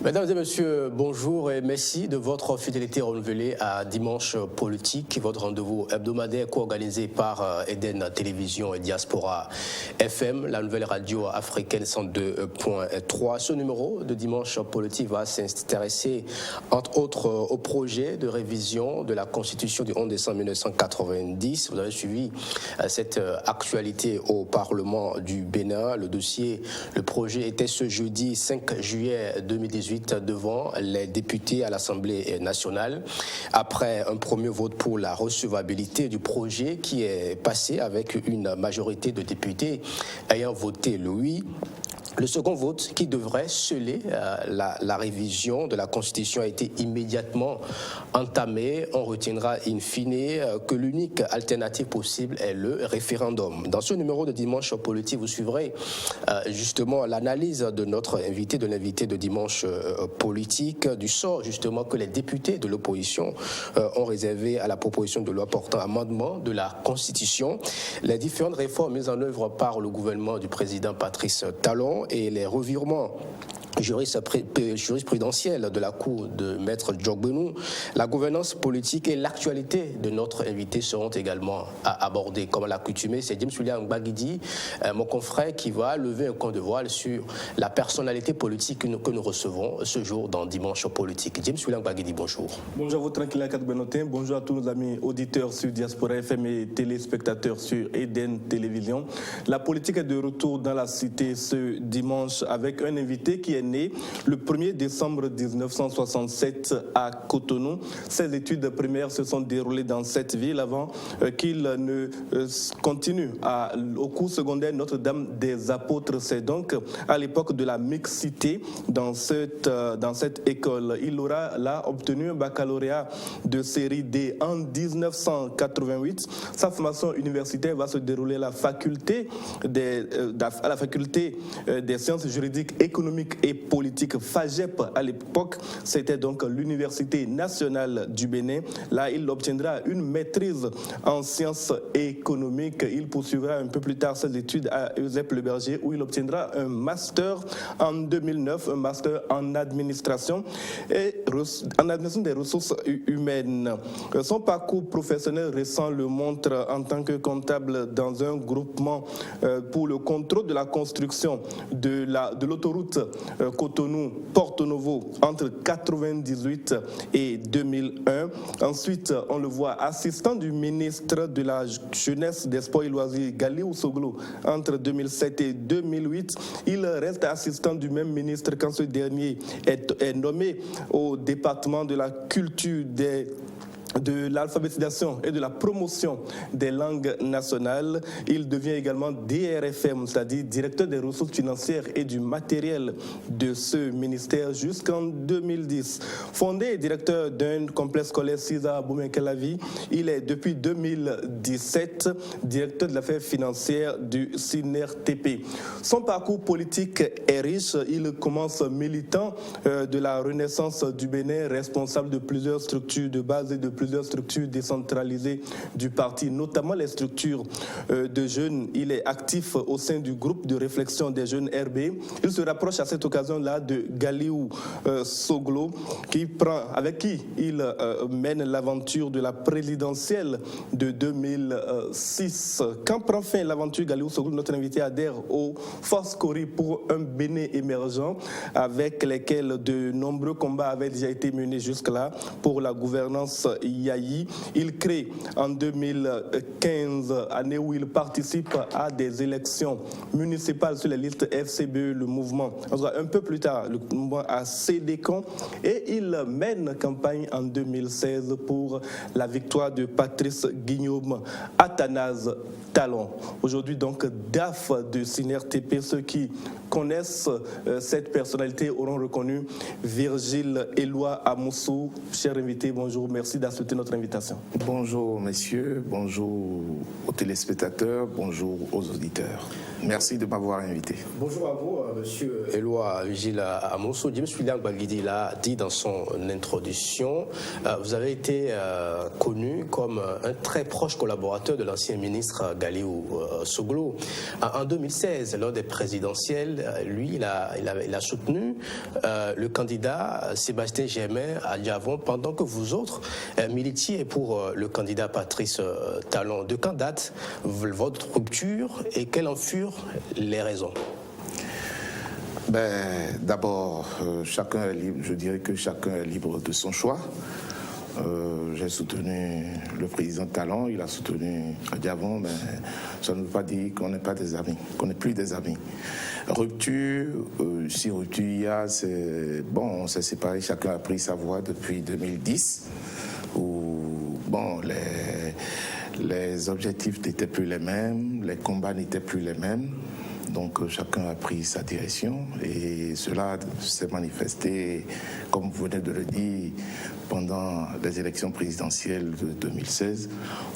Mesdames et messieurs, bonjour et merci de votre fidélité renouvelée à Dimanche Politique, votre rendez-vous hebdomadaire co-organisé par Eden Télévision et Diaspora FM, la nouvelle radio africaine 102.3. Ce numéro de Dimanche Politique va s'intéresser entre autres au projet de révision de la Constitution du 11 décembre 1990. Vous avez suivi cette actualité au Parlement du Bénin. Le projet était ce jeudi 5 juillet 2018 devant les députés à l'Assemblée nationale. Après un premier vote pour la recevabilité du projet qui est passé avec une majorité de députés ayant voté le oui, le second vote qui devrait sceller la révision de la Constitution a été immédiatement entamé. On retiendra in fine que l'unique alternative possible est le référendum. Dans ce numéro de Dimanche Politique, vous suivrez justement l'analyse de notre invité, de l'invité de Dimanche Politique, du sort justement que les députés de l'opposition ont réservé à la proposition de loi portant amendement de la Constitution, les différentes réformes mises en œuvre par le gouvernement du président Patrice Talon et les revirements jurisprudentielle de la Cour de Maître Djogbenou, la gouvernance politique et l'actualité de notre invité seront également abordées. Comme à l'accoutumée, c'est James William Gbagidi, mon confrère, qui va lever un coin de voile sur la personnalité politique que nous recevons ce jour dans Dimanche Politique. James William Gbagidi, bonjour. Bonjour à vous, Tranquilla Kadbenotin. Bonjour à tous nos amis auditeurs sur Diaspora FM et téléspectateurs sur Eden Télévision. La politique est de retour dans la cité ce dimanche avec un invité qui est né le 1er décembre 1967 à Cotonou. Ses études primaires se sont déroulées dans cette ville avant qu'il ne continue au cours secondaire Notre-Dame des Apôtres. C'est donc à l'époque de la mixité dans cette école. Il aura là obtenu un baccalauréat de série D en 1988. Sa formation universitaire va se dérouler à la faculté des sciences juridiques, économiques et politique FAGEP à l'époque. C'était donc l'Université nationale du Bénin. Là, il obtiendra une maîtrise en sciences économiques. Il poursuivra un peu plus tard ses études à Eusèbe-le-Berger où il obtiendra un master en 2009, un master en administration et en administration des ressources humaines. Son parcours professionnel récent le montre en tant que comptable dans un groupement pour le contrôle de la construction de l'autoroute Cotonou-Porto Novo entre 1998 et 2001. Ensuite, on le voit assistant du ministre de la Jeunesse, des Sports et Loisirs, Galiou Soglo, entre 2007 et 2008. Il reste assistant du même ministre quand ce dernier est nommé au département de la culture, de l'alphabétisation et de la promotion des langues nationales. Il devient également DRFM, c'est-à-dire directeur des ressources financières et du matériel de ce ministère jusqu'en 2010. Fondé et directeur d'un complexe scolaire César Boumenkelavi, il est depuis 2017 directeur de l'affaire financière du CNRTP. Son parcours politique est riche. Il commence militant de la Renaissance du Bénin, responsable de plusieurs structures de base et de plusieurs structures décentralisées du parti, notamment les structures de jeunes. Il est actif au sein du groupe de réflexion des jeunes RB. Il se rapproche à cette occasion-là de Galiou Soglo, avec qui il mène l'aventure de la présidentielle de 2006. Quand prend fin l'aventure, Galiou Soglo, notre invité, adhère aux Forces Cori pour un Bénin émergent, avec lesquels de nombreux combats avaient déjà été menés jusque-là pour la gouvernance Yayi. Il crée en 2015, année où il participe à des élections municipales sur les listes FCBE, le mouvement. Un peu plus tard, le mouvement a cédé camp et il mène campagne en 2016 pour la victoire de Patrice Guillaume Athanase Talon. Aujourd'hui donc DAF de CNRTP. Ceux qui connaissent cette personnalité auront reconnu Virgile Éloi Amoussou. Cher invité, bonjour, merci d'associer accepté notre invitation. Bonjour messieurs, bonjour aux téléspectateurs, bonjour aux auditeurs. Merci de m'avoir invité. Bonjour à vous, monsieur Éloi Vigile Amosso. James William Baguidi l'a dit dans son introduction. Vous avez été connu comme un très proche collaborateur de l'ancien ministre Galiou Soglo. En 2016, lors des présidentielles, lui, il a soutenu le candidat Sébastien Germain à Diavon, pendant que vous autres militiez pour le candidat Patrice Talon. De quand date votre rupture et quelles en furent les raisons? D'abord, chacun est libre. Je dirais que chacun est libre de son choix. J'ai soutenu le président Talon, il a soutenu Diavon, mais ça ne veut pas dire qu'on n'est pas des amis, qu'on n'est plus des amis. Rupture, si rupture il y a, c'est bon, on s'est séparés, chacun a pris sa voie depuis 2010, où bon, les objectifs n'étaient plus les mêmes, les combats n'étaient plus les mêmes. Donc chacun a pris sa direction et cela s'est manifesté, comme vous venez de le dire, pendant les élections présidentielles de 2016,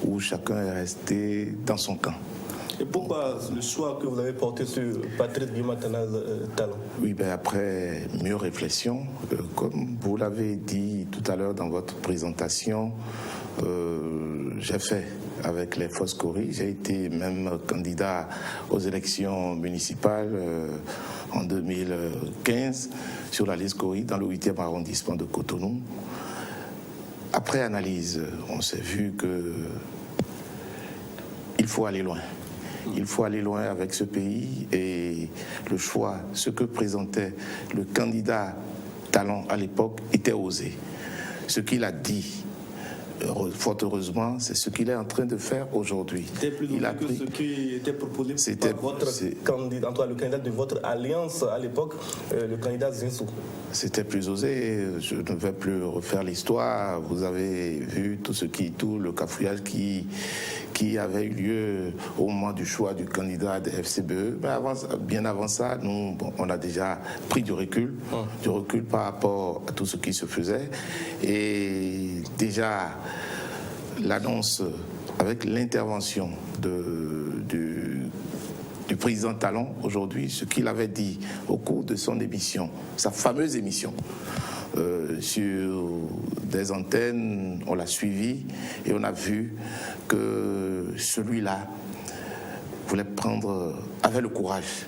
où chacun est resté dans son camp. Et pourquoi le choix que vous avez porté sur Patrice Talon? Oui, après mieux réflexion, comme vous l'avez dit tout à l'heure dans votre présentation, j'ai fait avec les Foscori. J'ai été même candidat aux élections municipales en 2015 sur la liste Cori dans le 8e arrondissement de Cotonou. Après analyse, on s'est vu qu'il faut aller loin. Il faut aller loin avec ce pays et le choix, ce que présentait le candidat Talon à l'époque était osé. Ce qu'il a dit, fort heureusement, c'est ce qu'il est en train de faire aujourd'hui. C'était plus que ce qui était proposé par votre candidat, en tout cas le candidat de votre alliance à l'époque, le candidat Zinsou. C'était plus osé. Je ne vais plus refaire l'histoire. Vous avez vu tout le cafouillage qui avait eu lieu au moment du choix du candidat de FCBE. Mais bien avant ça, nous, on a déjà pris du recul par rapport à tout ce qui se faisait. Et déjà, l'annonce avec l'intervention du président Talon aujourd'hui, ce qu'il avait dit au cours de son émission, sa fameuse émission, sur des antennes, on l'a suivi et on a vu que celui-là avait le courage.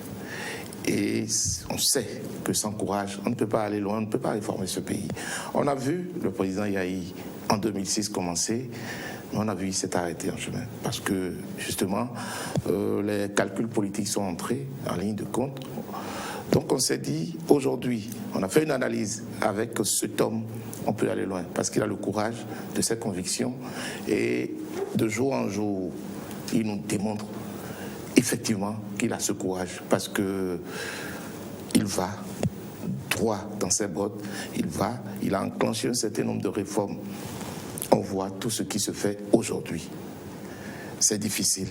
Et on sait que sans courage, on ne peut pas aller loin, on ne peut pas réformer ce pays. On a vu le président Yahi en 2006 commencer, mais on a vu qu'il s'est arrêté en chemin. Parce que, justement, les calculs politiques sont entrés en ligne de compte. Donc on s'est dit, aujourd'hui, on a fait une analyse avec cet homme, on peut aller loin, parce qu'il a le courage de ses convictions. Et de jour en jour, il nous démontre effectivement qu'il a ce courage, parce que il va droit dans ses bottes, il a enclenché un certain nombre de réformes. On voit tout ce qui se fait aujourd'hui. C'est difficile,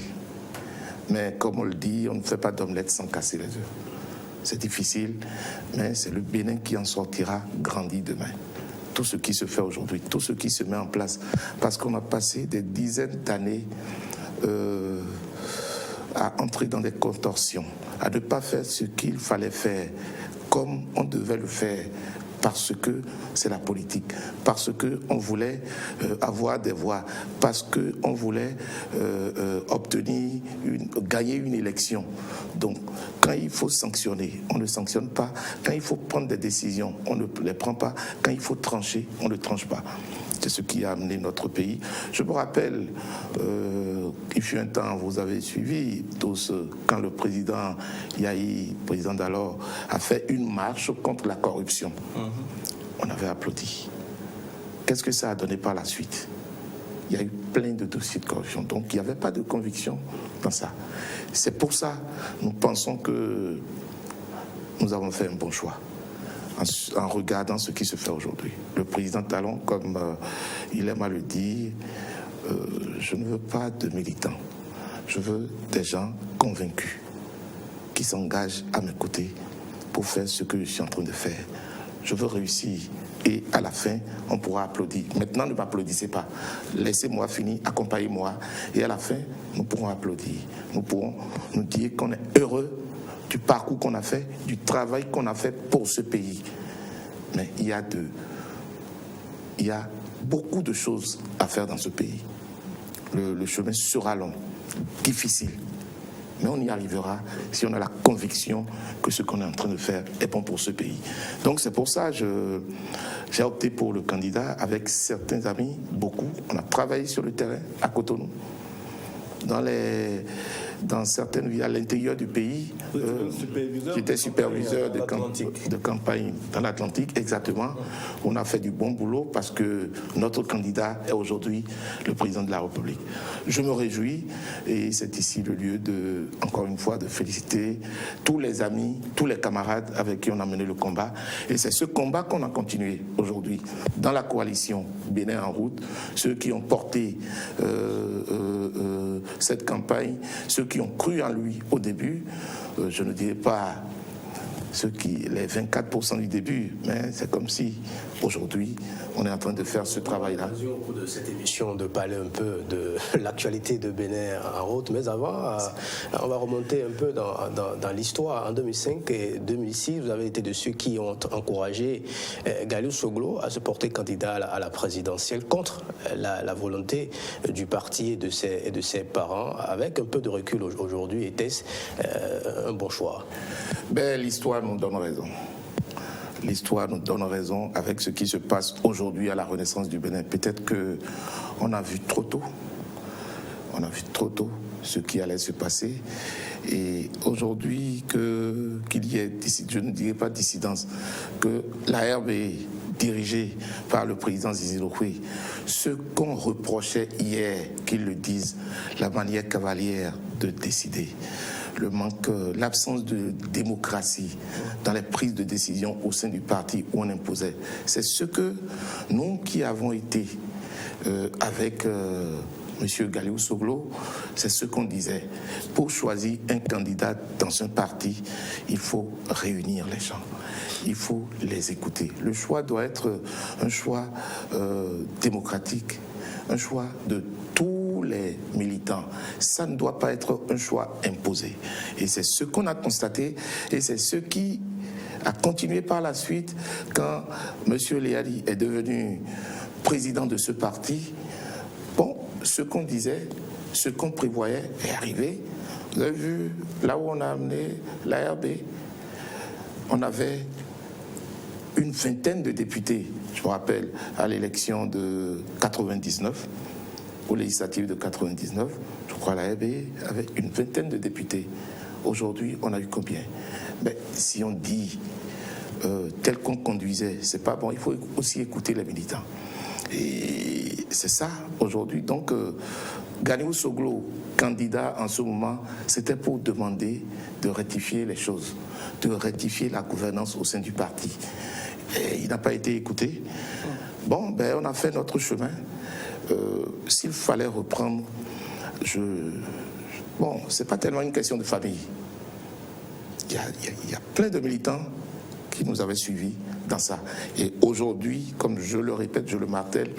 mais comme on le dit, on ne fait pas d'omelette sans casser les œufs. C'est difficile, mais c'est le Bénin qui en sortira grandi demain. Tout ce qui se fait aujourd'hui, tout ce qui se met en place, parce qu'on a passé des dizaines d'années à entrer dans des contorsions, à ne pas faire ce qu'il fallait faire comme on devait le faire, parce que c'est la politique, parce qu'on voulait avoir des voix, parce qu'on voulait gagner une élection. Donc, quand il faut sanctionner, on ne sanctionne pas. Quand il faut prendre des décisions, on ne les prend pas. Quand il faut trancher, on ne tranche pas. C'est ce qui a amené notre pays. Je me rappelle, il fut un temps, vous avez suivi tous, quand le président Yahi, président d'alors, a fait une marche contre la corruption. On avait applaudi. Qu'est-ce que ça a donné par la suite? Il y a eu plein de dossiers de corruption. Donc il n'y avait pas de conviction dans ça. C'est pour ça que nous pensons que nous avons fait un bon choix. En regardant ce qui se fait aujourd'hui. Le président Talon, comme il aime à le dire, je ne veux pas de militants. Je veux des gens convaincus qui s'engagent à mes côtés pour faire ce que je suis en train de faire. Je veux réussir et à la fin, on pourra applaudir. Maintenant, ne m'applaudissez pas. Laissez-moi finir, accompagnez-moi. Et à la fin, nous pourrons applaudir. Nous pourrons nous dire qu'on est heureux du parcours qu'on a fait, du travail qu'on a fait pour ce pays. Mais il y a beaucoup de choses à faire dans ce pays. Le chemin sera long, difficile. Mais on y arrivera si on a la conviction que ce qu'on est en train de faire est bon pour ce pays. Donc c'est pour ça que j'ai opté pour le candidat avec certains amis, beaucoup. On a travaillé sur le terrain à Cotonou, dans certaines villes à l'intérieur du pays. J'étais superviseur de campagne dans l'Atlantique, exactement. On a fait du bon boulot parce que notre candidat est aujourd'hui le président de la République. Je me réjouis et c'est ici le lieu encore une fois, de féliciter tous les amis, tous les camarades avec qui on a mené le combat. Et c'est ce combat qu'on a continué aujourd'hui dans la coalition Bénin en route, ceux qui ont porté cette campagne, ceux qui ont cru en lui au début, je ne dirais pas les 24% du début, mais c'est comme si aujourd'hui on est en train de faire ce travail-là. Au cours de cette émission de parler un peu de l'actualité de Bénin en route, mais avant, on va remonter un peu dans l'histoire. En 2005 et 2006, vous avez été de ceux qui ont encouragé Galiou Soglo à se porter candidat à la présidentielle contre la volonté du parti et de ses parents. Avec un peu de recul aujourd'hui, était-ce un bon choix? L'histoire nous donne raison. L'histoire nous donne raison avec ce qui se passe aujourd'hui à la Renaissance du Bénin. Peut-être qu'on a vu trop tôt. On a vu trop tôt ce qui allait se passer. Et aujourd'hui, qu'il y ait, je ne dirais pas dissidence, que la RB dirigée par le président Zizi Lokwe, ce qu'on reprochait hier, qu'ils le disent, la manière cavalière de décider, le manque, l'absence de démocratie dans les prises de décision au sein du parti où on imposait. C'est ce que nous qui avons été avec M. Galiou Soglo, c'est ce qu'on disait. Pour choisir un candidat dans un parti, il faut réunir les gens. Il faut les écouter. Le choix doit être un choix démocratique, un choix de tous les militants. Ça ne doit pas être un choix imposé. Et c'est ce qu'on a constaté et c'est ce qui a continué par la suite quand M. Léali est devenu président de ce parti. Bon, ce qu'on disait, ce qu'on prévoyait est arrivé. Vous avez vu là où on a amené l'ARB, on avait une vingtaine de députés, je me rappelle, à l'élection de 99, aux législatives de 99, je crois l'ARB avait une vingtaine de députés. Aujourd'hui, on a eu combien? Mais si on dit tel qu'on conduisait, c'est pas bon, il faut aussi écouter les militants. Et c'est ça, aujourd'hui. Donc, Galiou Soglo, candidat en ce moment, c'était pour demander de rectifier les choses, de rectifier la gouvernance au sein du parti. Et il n'a pas été écouté. Bon, on a fait notre chemin. S'il fallait reprendre, bon, c'est pas tellement une question de famille. Il y a plein de militants qui nous avaient suivis dans ça. Et aujourd'hui, comme je le répète, je le martèle,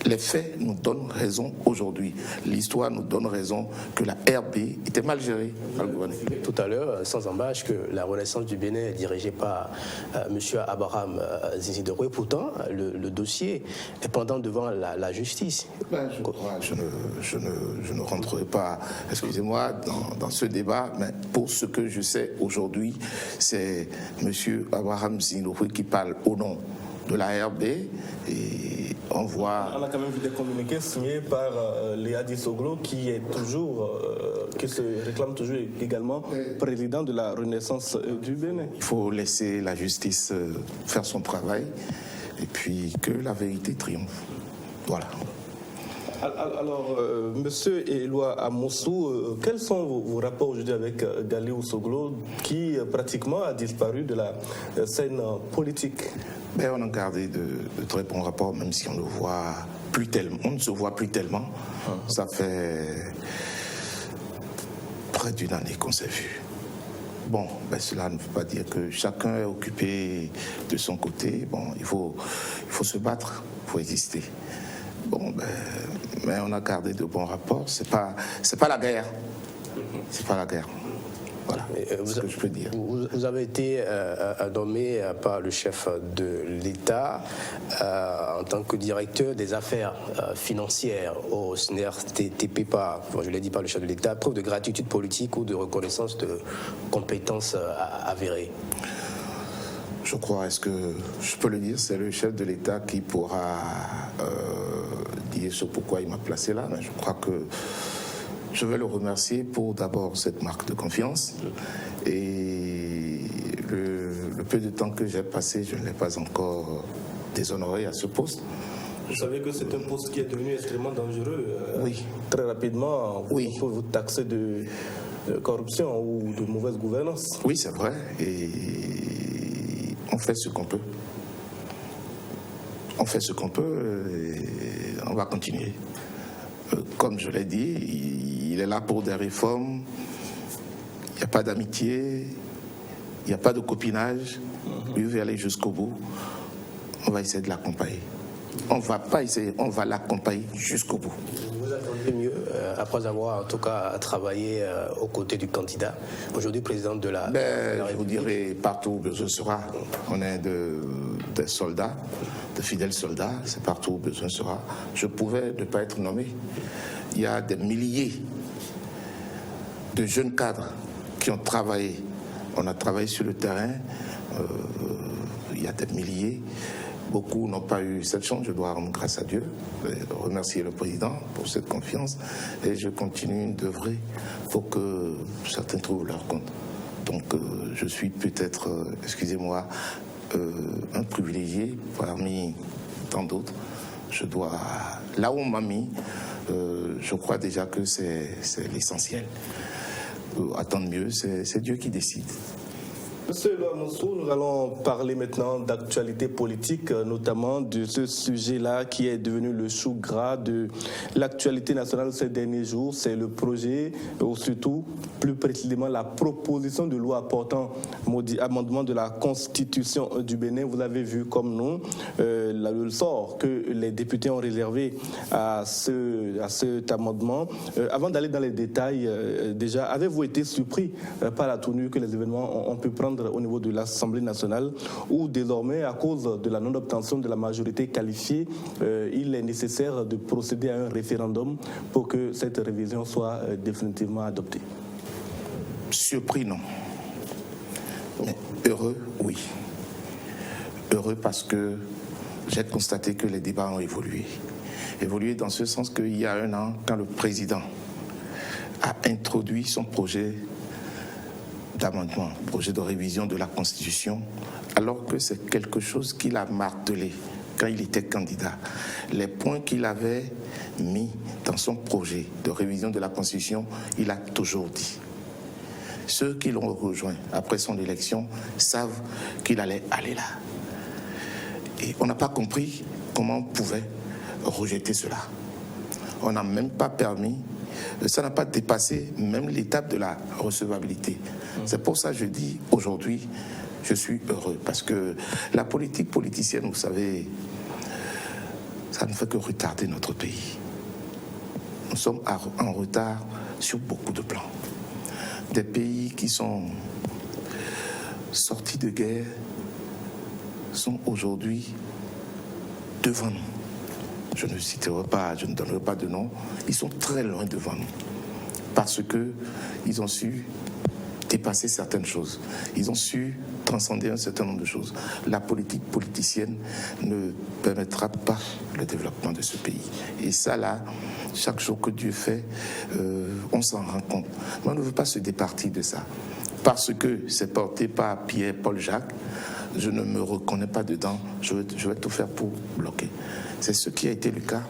les faits nous donnent raison aujourd'hui. L'histoire nous donne raison que la RB était mal gérée par le gouvernement. Tout à l'heure, sans embâche, que la Renaissance du Bénin est dirigée par M. Abraham Zizi Dokwe. Pourtant, le dossier est pendant devant la justice. Je ne rentrerai pas, excusez-moi, dans ce débat, mais pour ce que je sais aujourd'hui, c'est M. Abraham Zizi Dokwe qui parle au nom de la RB et on voit... On a quand même vu des communiqués signés par Léadi Soglo qui se réclame toujours également président de la Renaissance du Bénin. Il faut laisser la justice faire son travail et puis que la vérité triomphe. Voilà. Alors, Monsieur Éloi Amoussou, quels sont vos rapports aujourd'hui avec Galiou Soglo qui pratiquement a disparu de la scène politique? On a gardé de très bons rapports, même si on ne voit plus tellement. On ne se voit plus tellement. Ça fait près d'une année qu'on s'est vu. Bon, cela ne veut pas dire que chacun est occupé de son côté. Bon, il faut se battre, il faut exister. Bon, mais on a gardé de bons rapports. C'est pas la guerre. C'est pas la guerre. Voilà, c'est ce que je peux dire. Vous avez été nommé par le chef de l'État en tant que directeur des affaires financières au SNER-TP je l'ai dit par le chef de l'État, preuve de gratitude politique ou de reconnaissance de compétences avérées. Je crois, est-ce que je peux le dire, c'est le chef de l'État qui pourra dire ce pourquoi il m'a placé là, mais je crois que je vais le remercier pour d'abord cette marque de confiance et le peu de temps que j'ai passé, je ne l'ai pas encore déshonoré à ce poste. Vous savez que c'est un poste qui est devenu extrêmement dangereux. Oui. Très rapidement, oui. On peut vous taxer de corruption ou de mauvaise gouvernance. Oui, c'est vrai. Et on fait ce qu'on peut. On fait ce qu'on peut et on va continuer. Comme je l'ai dit, il est là pour des réformes. Il n'y a pas d'amitié, il n'y a pas de copinage. Lui veut aller jusqu'au bout. On va essayer de l'accompagner. On ne va pas essayer, on va l'accompagner jusqu'au bout. Vous attendez mieux, après avoir en tout cas travaillé aux côtés du candidat, aujourd'hui président de la République. Je vous dirai partout où besoin sera. On est des soldats, de fidèles soldats, c'est partout où besoin sera. Je pouvais ne pas être nommé. Il y a des milliers de jeunes cadres qui ont travaillé. On a travaillé sur le terrain, il y a des milliers. Beaucoup n'ont pas eu cette chance, je dois rendre grâce à Dieu, remercier le président pour cette confiance et je continue d'œuvrer pour que certains trouvent leur compte. Donc je suis peut-être, excusez-moi, un privilégié parmi tant d'autres. Je dois, là où on m'a mis, je crois déjà que c'est l'essentiel. Attendre mieux, c'est Dieu qui décide. Monsieur Loamoussou, nous allons parler maintenant d'actualité politique, notamment de ce sujet-là qui est devenu le chou gras de l'actualité nationale ces derniers jours. C'est le projet, ou surtout, plus précisément, la proposition de loi portant amendement de la Constitution du Bénin. Vous avez vu comme nous le sort que les députés ont réservé à cet amendement. Avant d'aller dans les détails, déjà, avez-vous été surpris par la tournure que les événements ont pu prendre au niveau de l'Assemblée nationale, où désormais, à cause de la non-obtention de la majorité qualifiée, il est nécessaire de procéder à un référendum pour que cette révision soit définitivement adoptée? Surpris, non. Mais heureux, oui. Heureux parce que j'ai constaté que les débats ont évolué. Évolué dans ce sens qu'il y a un an, quand le président a introduit son projet d'amendement, projet de révision de la Constitution, alors que c'est quelque chose qu'il a martelé quand il était candidat. Les points qu'il avait mis dans son projet de révision de la Constitution, il a toujours dit. Ceux qui l'ont rejoint après son élection savent qu'il allait aller là. Et on n'a pas compris comment on pouvait rejeter cela. On n'a même pas permis, ça n'a pas dépassé même l'étape de la recevabilité. C'est pour ça que je dis aujourd'hui, je suis heureux. Parce que la politique politicienne, vous savez, ça ne fait que retarder notre pays. Nous sommes en retard sur beaucoup de plans. Des pays qui sont sortis de guerre sont aujourd'hui devant nous. Je ne citerai pas, je ne donnerai pas de nom. Ils sont très loin devant nous. Parce qu'ils ont su dépasser certaines choses. Ils ont su transcender un certain nombre de choses. La politique politicienne ne permettra pas le développement de ce pays. Et ça, là, chaque jour que Dieu fait, on s'en rend compte. Mais on ne veut pas se départir de ça. Parce que c'est porté par Pierre, Paul, Jacques, je ne me reconnais pas dedans, je vais tout faire pour bloquer. C'est ce qui a été le cas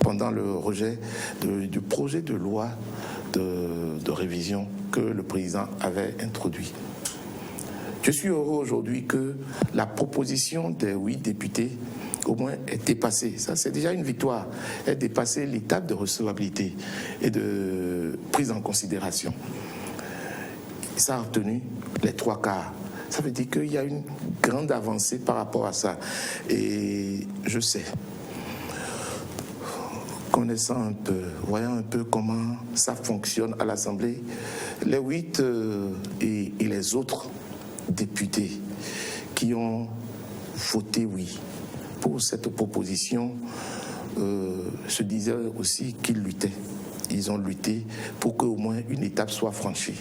pendant le rejet du projet de loi de révision que le président avait introduit. Je suis heureux aujourd'hui que la proposition des 8 députés au moins est dépassée. Ça, c'est déjà une victoire. Est dépassée l'étape de recevabilité et de prise en considération. ça a obtenu les 3/4. Ça veut dire qu'il y a une grande avancée par rapport à ça. Et je sais, connaissant un peu, voyant un peu comment ça fonctionne à l'Assemblée, les 8 et les autres députés qui ont voté oui pour cette proposition se disaient aussi qu'ils luttaient. Ils ont lutté pour qu'au moins une étape soit franchie,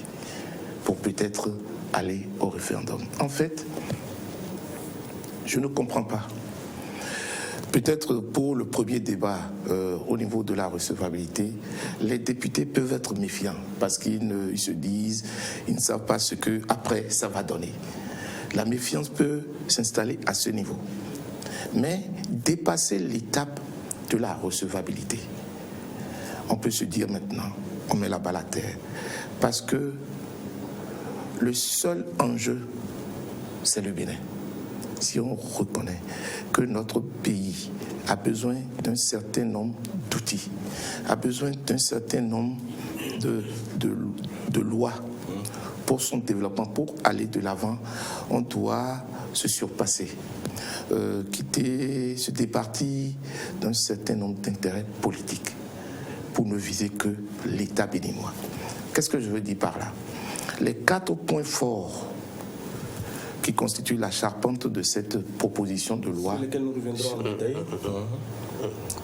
pour peut-être aller au référendum. En fait, je ne comprends pas. Peut-être pour le premier débat au niveau de la recevabilité, les députés peuvent être méfiants parce qu'ils se disent, ils ne savent pas ce que après ça va donner. La méfiance peut s'installer à ce niveau. Mais dépasser l'étape de la recevabilité, on peut se dire maintenant, on met la balle à terre. Parce que le seul enjeu, c'est le Bénin. Si on reconnaît que notre pays a besoin d'un certain nombre d'outils, a besoin d'un certain nombre de lois pour son développement, pour aller de l'avant, on doit se surpasser, quitter, se départir d'un certain nombre d'intérêts politiques pour ne viser que l'État béninois. Qu'est-ce que je veux dire par là? Les 4 points forts qui constituent la charpente de cette proposition de loi. Sur lesquels nous reviendrons en détail.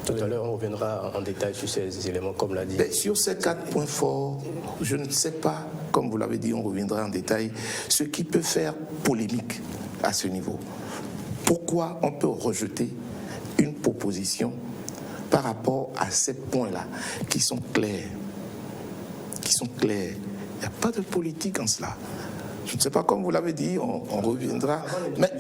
Tout à l'heure, on reviendra en détail sur ces éléments, comme l'a dit. Mais sur ces 4 points forts, je ne sais pas, comme vous l'avez dit, on reviendra en détail, ce qui peut faire polémique à ce niveau. Pourquoi on peut rejeter une proposition par rapport à ces points-là, qui sont clairs? Il n'y a pas de politique en cela. Je ne sais pas, comme vous l'avez dit, on reviendra. Mais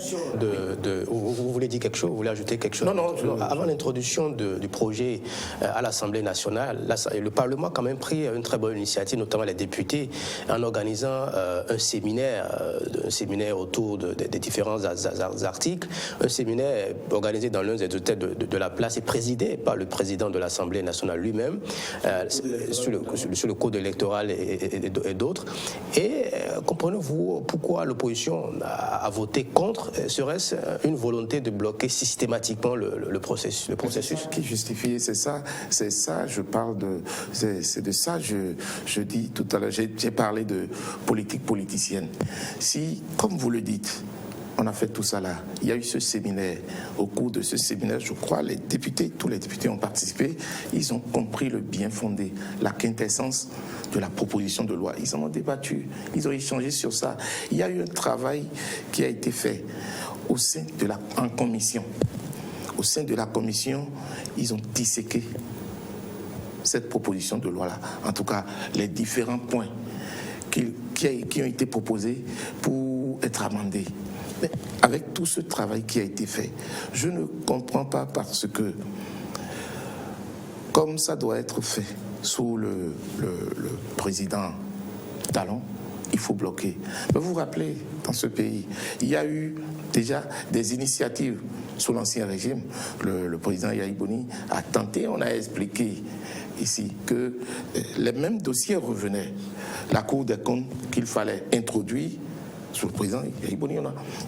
vous voulez dire quelque chose? Vous voulez ajouter quelque chose? Non. Avant l'introduction du projet à l'Assemblée nationale, le Parlement a quand même pris une très bonne initiative, notamment les députés, en organisant un séminaire autour des différents articles, un séminaire organisé dans l'un des hôtels de la place et présidé par le président de l'Assemblée nationale lui-même, sur le code électoral et d'autres. Et comprenez-vous pourquoi l'opposition a voté contre? Serait-ce une volonté de bloquer systématiquement le processus? C'est ça qui justifie, c'est ça, je parle de, c'est de ça, je dis tout à l'heure, j'ai parlé de politique politicienne. Si, comme vous le dites, on a fait tout ça là. Il y a eu ce séminaire. Au cours de ce séminaire, je crois, tous les députés ont participé. Ils ont compris le bien fondé, la quintessence de la proposition de loi. Ils en ont débattu. Ils ont échangé sur ça. Il y a eu un travail qui a été fait en commission. Au sein de la commission, ils ont disséqué cette proposition de loi-là. En tout cas, les différents points qui ont été proposés pour être amendés. Mais avec tout ce travail qui a été fait, je ne comprends pas parce que, comme ça doit être fait sous le président Talon, il faut bloquer. Mais vous vous rappelez, dans ce pays, il y a eu déjà des initiatives sous l'Ancien Régime. Le président Yahya Boni a tenté, on a expliqué ici que les mêmes dossiers revenaient. La Cour des comptes qu'il fallait introduire sous le président Yahya Boni,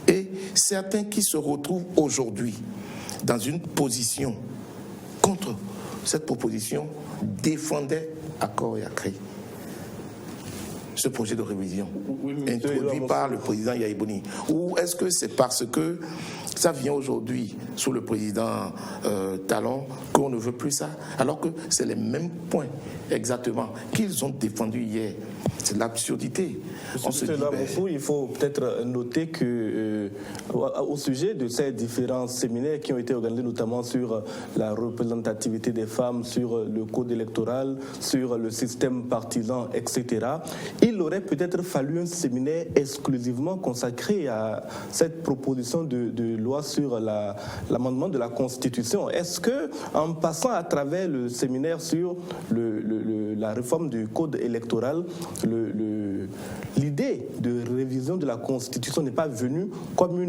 et certains qui se retrouvent aujourd'hui dans une position contre cette proposition défendaient à corps et à cri ce projet de révision introduit par le président Yahya Boni. Ou est-ce que c'est parce que ça vient aujourd'hui sous le président Talon qu'on ne veut plus ça, alors que c'est les mêmes points exactement qu'ils ont défendus hier? C'est de l'absurdité. Il faut peut-être noter que au sujet de ces différents séminaires qui ont été organisés, notamment sur la représentativité des femmes, sur le code électoral, sur le système partisan, etc., il aurait peut-être fallu un séminaire exclusivement consacré à cette proposition de loi sur l'amendement de la Constitution. Est-ce que, en passant à travers le séminaire sur la réforme du code électoral, l'idée de révision de la Constitution n'est pas venue comme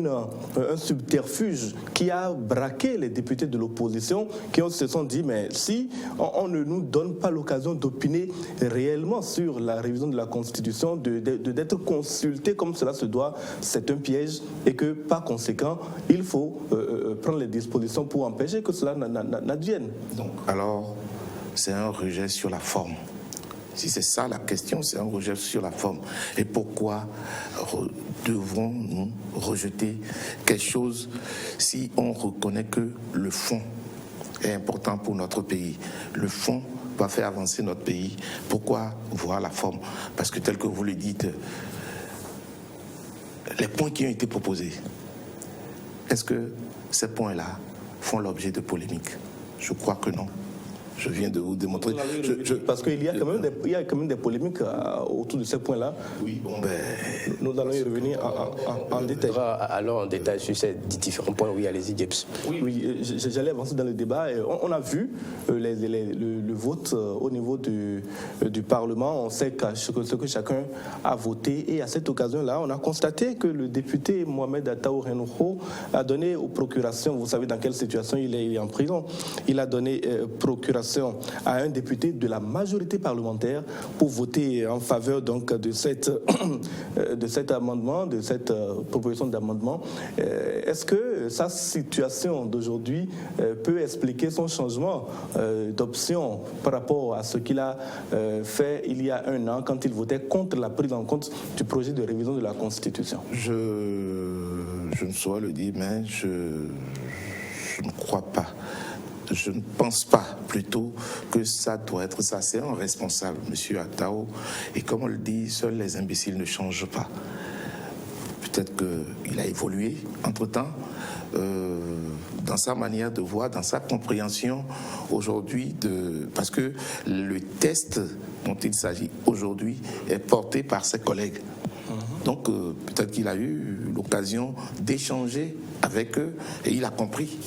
un subterfuge qui a braqué les députés de l'opposition qui se sont dit mais si on ne nous donne pas l'occasion d'opiner réellement sur la révision de la Constitution, d'être consulté comme cela se doit, c'est un piège et que par conséquent il faut prendre les dispositions pour empêcher que cela n'advienne. Donc alors c'est un rejet sur la forme. Si c'est ça la question, c'est un rejet sur la forme. Et pourquoi devrons-nous rejeter quelque chose si on reconnaît que le fond est important pour notre pays? Le fond va faire avancer notre pays. Pourquoi voir la forme? Parce que tel que vous le dites, les points qui ont été proposés, est-ce que ces points-là font l'objet de polémiques? Je crois que non. Je viens de vous démontrer. Parce qu'il y a quand même des polémiques autour de ces points-là. Oui, bon, nous allons y revenir en détail. Alors en détail sur ces différents points. Oui, allez-y, Gibbs. Oui, j'allais avancer dans le débat. On a vu le vote au niveau du Parlement. On sait ce que chacun a voté. Et à cette occasion-là, on a constaté que le député Mohamed Ataou Renouho a donné aux procurations, vous savez dans quelle situation il est en prison, il a donné procuration à un député de la majorité parlementaire pour voter en faveur donc de cet amendement, de cette proposition d'amendement. Est-ce que sa situation d'aujourd'hui peut expliquer son changement d'option par rapport à ce qu'il a fait il y a un an quand il votait contre la prise en compte du projet de révision de la Constitution? Je ne saurais le dire, mais je ne crois pas. Je ne pense pas plutôt que ça doit être ça. C'est un responsable, M. Ataou. Et comme on le dit, seuls les imbéciles ne changent pas. Peut-être qu'il a évolué entre-temps dans sa manière de voir, dans sa compréhension aujourd'hui. Parce que le test dont il s'agit aujourd'hui est porté par ses collègues. Donc peut-être qu'il a eu l'occasion d'échanger avec eux et il a compris.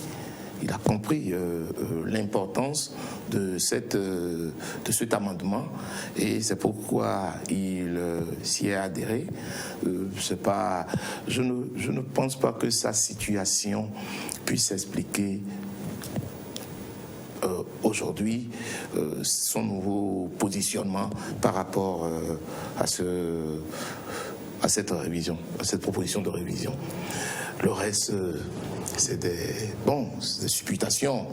Il a compris l'importance de cet amendement et c'est pourquoi il s'y est adhéré. Je ne pense pas que sa situation puisse expliquer aujourd'hui son nouveau positionnement par rapport à cette révision, à cette proposition de révision. Le reste, c'est des supputations.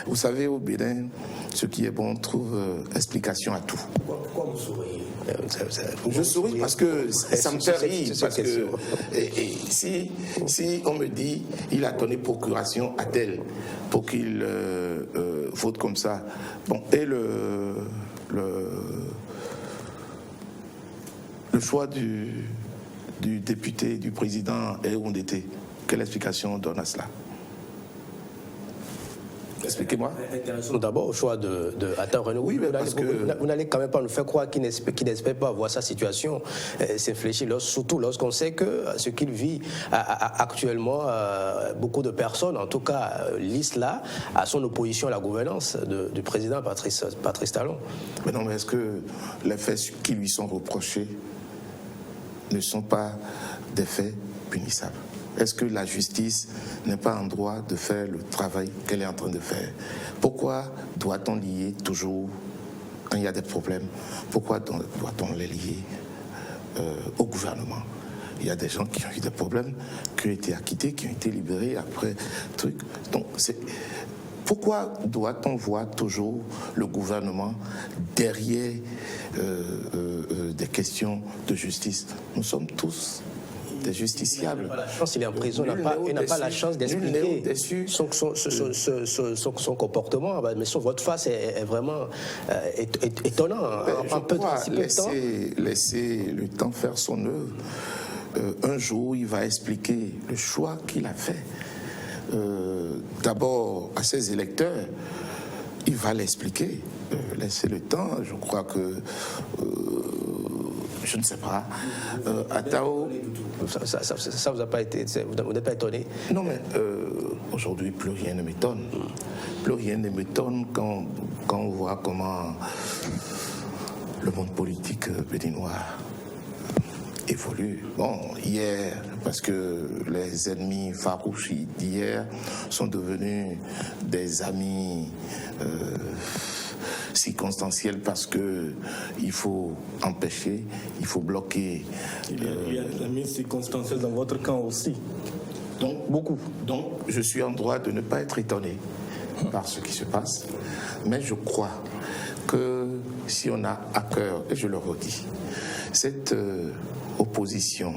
Vous savez, au Bénin, ce qui est bon trouve explication à tout. Pourquoi vous souriez? Je souris parce que ça me fait rire. Parce que si on me dit il a donné procuration à tel pour qu'il vote comme ça, bon, et le choix du député, du président est où on était. Quelle explication on donne à cela? Expliquez-moi. D'abord, au choix de Ataou Renouho, oui, vous n'allez quand même pas nous faire croire qu'il n'espère pas voir sa situation s'infléchir, surtout lorsqu'on sait que ce qu'il vit actuellement, beaucoup de personnes, en tout cas, lisent là à son opposition à la gouvernance du président Patrice Talon. Mais non, mais est-ce que les faits qui lui sont reprochés ne sont pas des faits punissables? Est-ce que la justice n'est pas en droit de faire le travail qu'elle est en train de faire? Pourquoi doit-on lier toujours, quand il y a des problèmes, pourquoi doit-on les lier au gouvernement? Il y a des gens qui ont eu des problèmes, qui ont été acquittés, qui ont été libérés après truc. Donc, pourquoi doit-on voir toujours le gouvernement derrière des questions de justice? Nous sommes tous des justiciables. Il est en prison, il n'a pas la chance d'expliquer son comportement, mais son vote face est vraiment étonnant. En peu de temps. Laisser le temps faire son œuvre. Un jour, il va expliquer le choix qu'il a fait. D'abord à ses électeurs, il va l'expliquer. Laisser le temps, je crois que je ne sais pas. Ataou, ça vous a pas été, vous n'êtes pas étonné? Non, mais aujourd'hui, plus rien ne m'étonne. Plus rien ne m'étonne quand on voit comment le monde politique béninois évolue. Bon, hier, parce que les ennemis farouches d'hier sont devenus des amis circonstanciels parce que il faut empêcher, il faut bloquer. Il y a des amis circonstanciels dans votre camp aussi. Donc, beaucoup. Donc, je suis en droit de ne pas être étonné par ce qui se passe, mais je crois que si on a à cœur, et je le redis, cette opposition,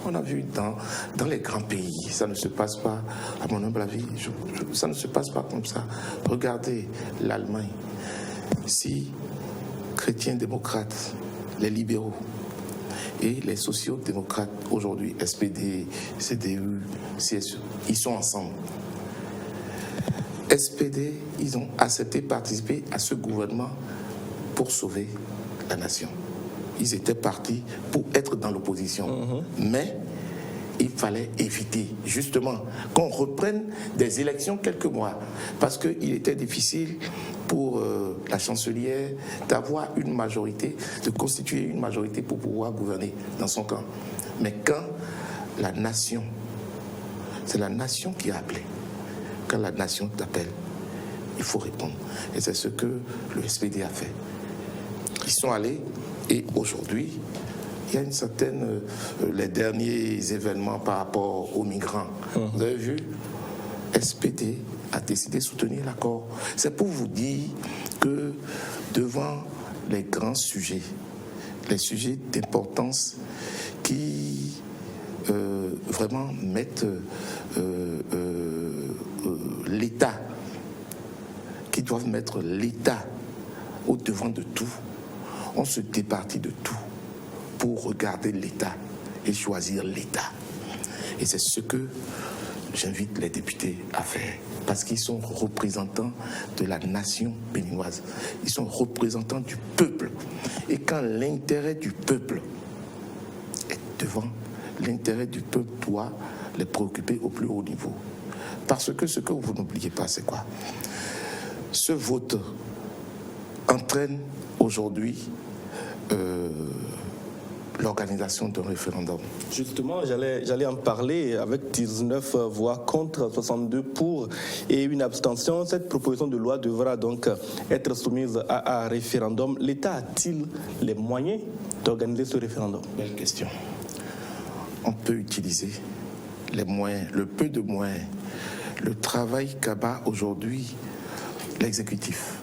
on a vu dans les grands pays, ça ne se passe pas, à mon humble avis, ça ne se passe pas comme ça. Regardez l'Allemagne, si chrétiens démocrates, les libéraux et les sociaux-démocrates aujourd'hui, SPD, CDU, CSU, ils sont ensemble. SPD, ils ont accepté de participer à ce gouvernement pour sauver la nation. Ils étaient partis pour être dans l'opposition. Mais il fallait éviter justement qu'on reprenne des élections quelques mois, parce qu'il était difficile pour la chancelière d'avoir une majorité, de constituer une majorité pour pouvoir gouverner dans son camp. Mais quand la nation, c'est la nation qui a appelé, quand la nation t'appelle, il faut répondre. Et c'est ce que le SPD a fait. Ils sont allés, et aujourd'hui, il y a une certaine... les derniers événements par rapport aux migrants. Vous avez vu, SPD a décidé de soutenir l'accord. C'est pour vous dire que devant les grands sujets, les sujets d'importance qui vraiment mettent l'État, qui doivent mettre l'État au devant de tout, on se départit de tout pour regarder l'État et choisir l'État. Et c'est ce que j'invite les députés à faire, parce qu'ils sont représentants de la nation béninoise. Ils sont représentants du peuple. Et quand l'intérêt du peuple est devant, l'intérêt du peuple doit les préoccuper au plus haut niveau. Parce que ce que vous n'oubliez pas, c'est quoi? Ce vote entraîne aujourd'hui l'organisation d'un référendum. Justement, j'allais en parler. Avec 19 voix contre, 62 pour et une abstention, cette proposition de loi devra donc être soumise à un référendum. L'État a-t-il les moyens d'organiser ce référendum? Belle question. On peut utiliser les moyens, le peu de moyens, le travail qu'abat aujourd'hui l'exécutif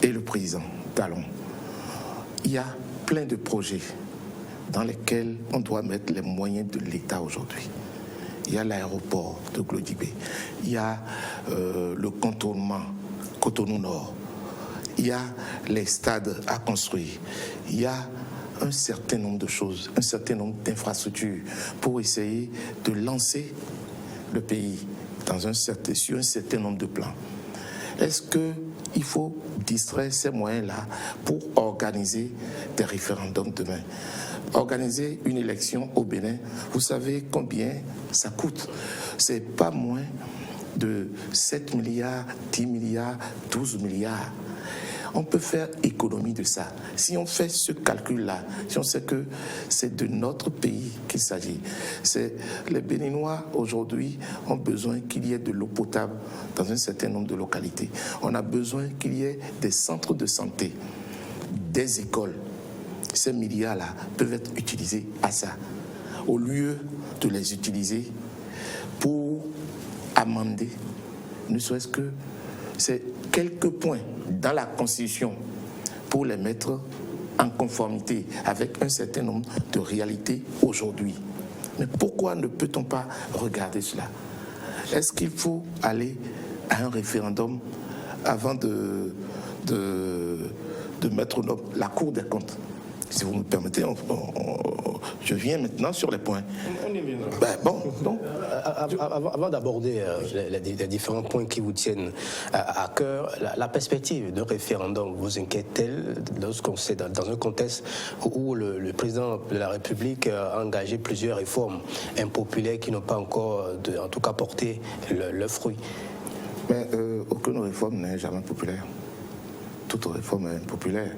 et le président Talon. Il y a plein de projets dans lesquels on doit mettre les moyens de l'État aujourd'hui. Il y a l'aéroport de Glodibé, il y a le contournement Cotonou Nord, il y a les stades à construire, il y a un certain nombre de choses, un certain nombre d'infrastructures pour essayer de lancer le pays sur un certain nombre de plans. Est-ce qu'il faut distraire ces moyens-là pour organiser des référendums demain? Organiser une élection au Bénin, vous savez combien ça coûte? C'est pas moins de 7 milliards, 10 milliards, 12 milliards. On peut faire économie de ça. Si on fait ce calcul-là, si on sait que c'est de notre pays qu'il s'agit, les Béninois aujourd'hui ont besoin qu'il y ait de l'eau potable dans un certain nombre de localités. On a besoin qu'il y ait des centres de santé, des écoles. Ces milliards-là peuvent être utilisés à ça, au lieu de les utiliser pour amender, ne serait-ce que c'est quelques points dans la Constitution pour les mettre en conformité avec un certain nombre de réalités aujourd'hui. Mais pourquoi ne peut-on pas regarder cela? Est-ce qu'il faut aller à un référendum avant de mettre la Cour des comptes? Si vous me permettez, je viens maintenant sur les points. On y viendra. Donc, avant d'aborder les différents points qui vous tiennent à cœur, la perspective de référendum vous inquiète-t-elle lorsqu'on sait dans un contexte où le président de la République a engagé plusieurs réformes impopulaires qui n'ont pas encore, en tout cas, porté le fruit? Mais aucune réforme n'est jamais populaire. Toute réforme est impopulaire.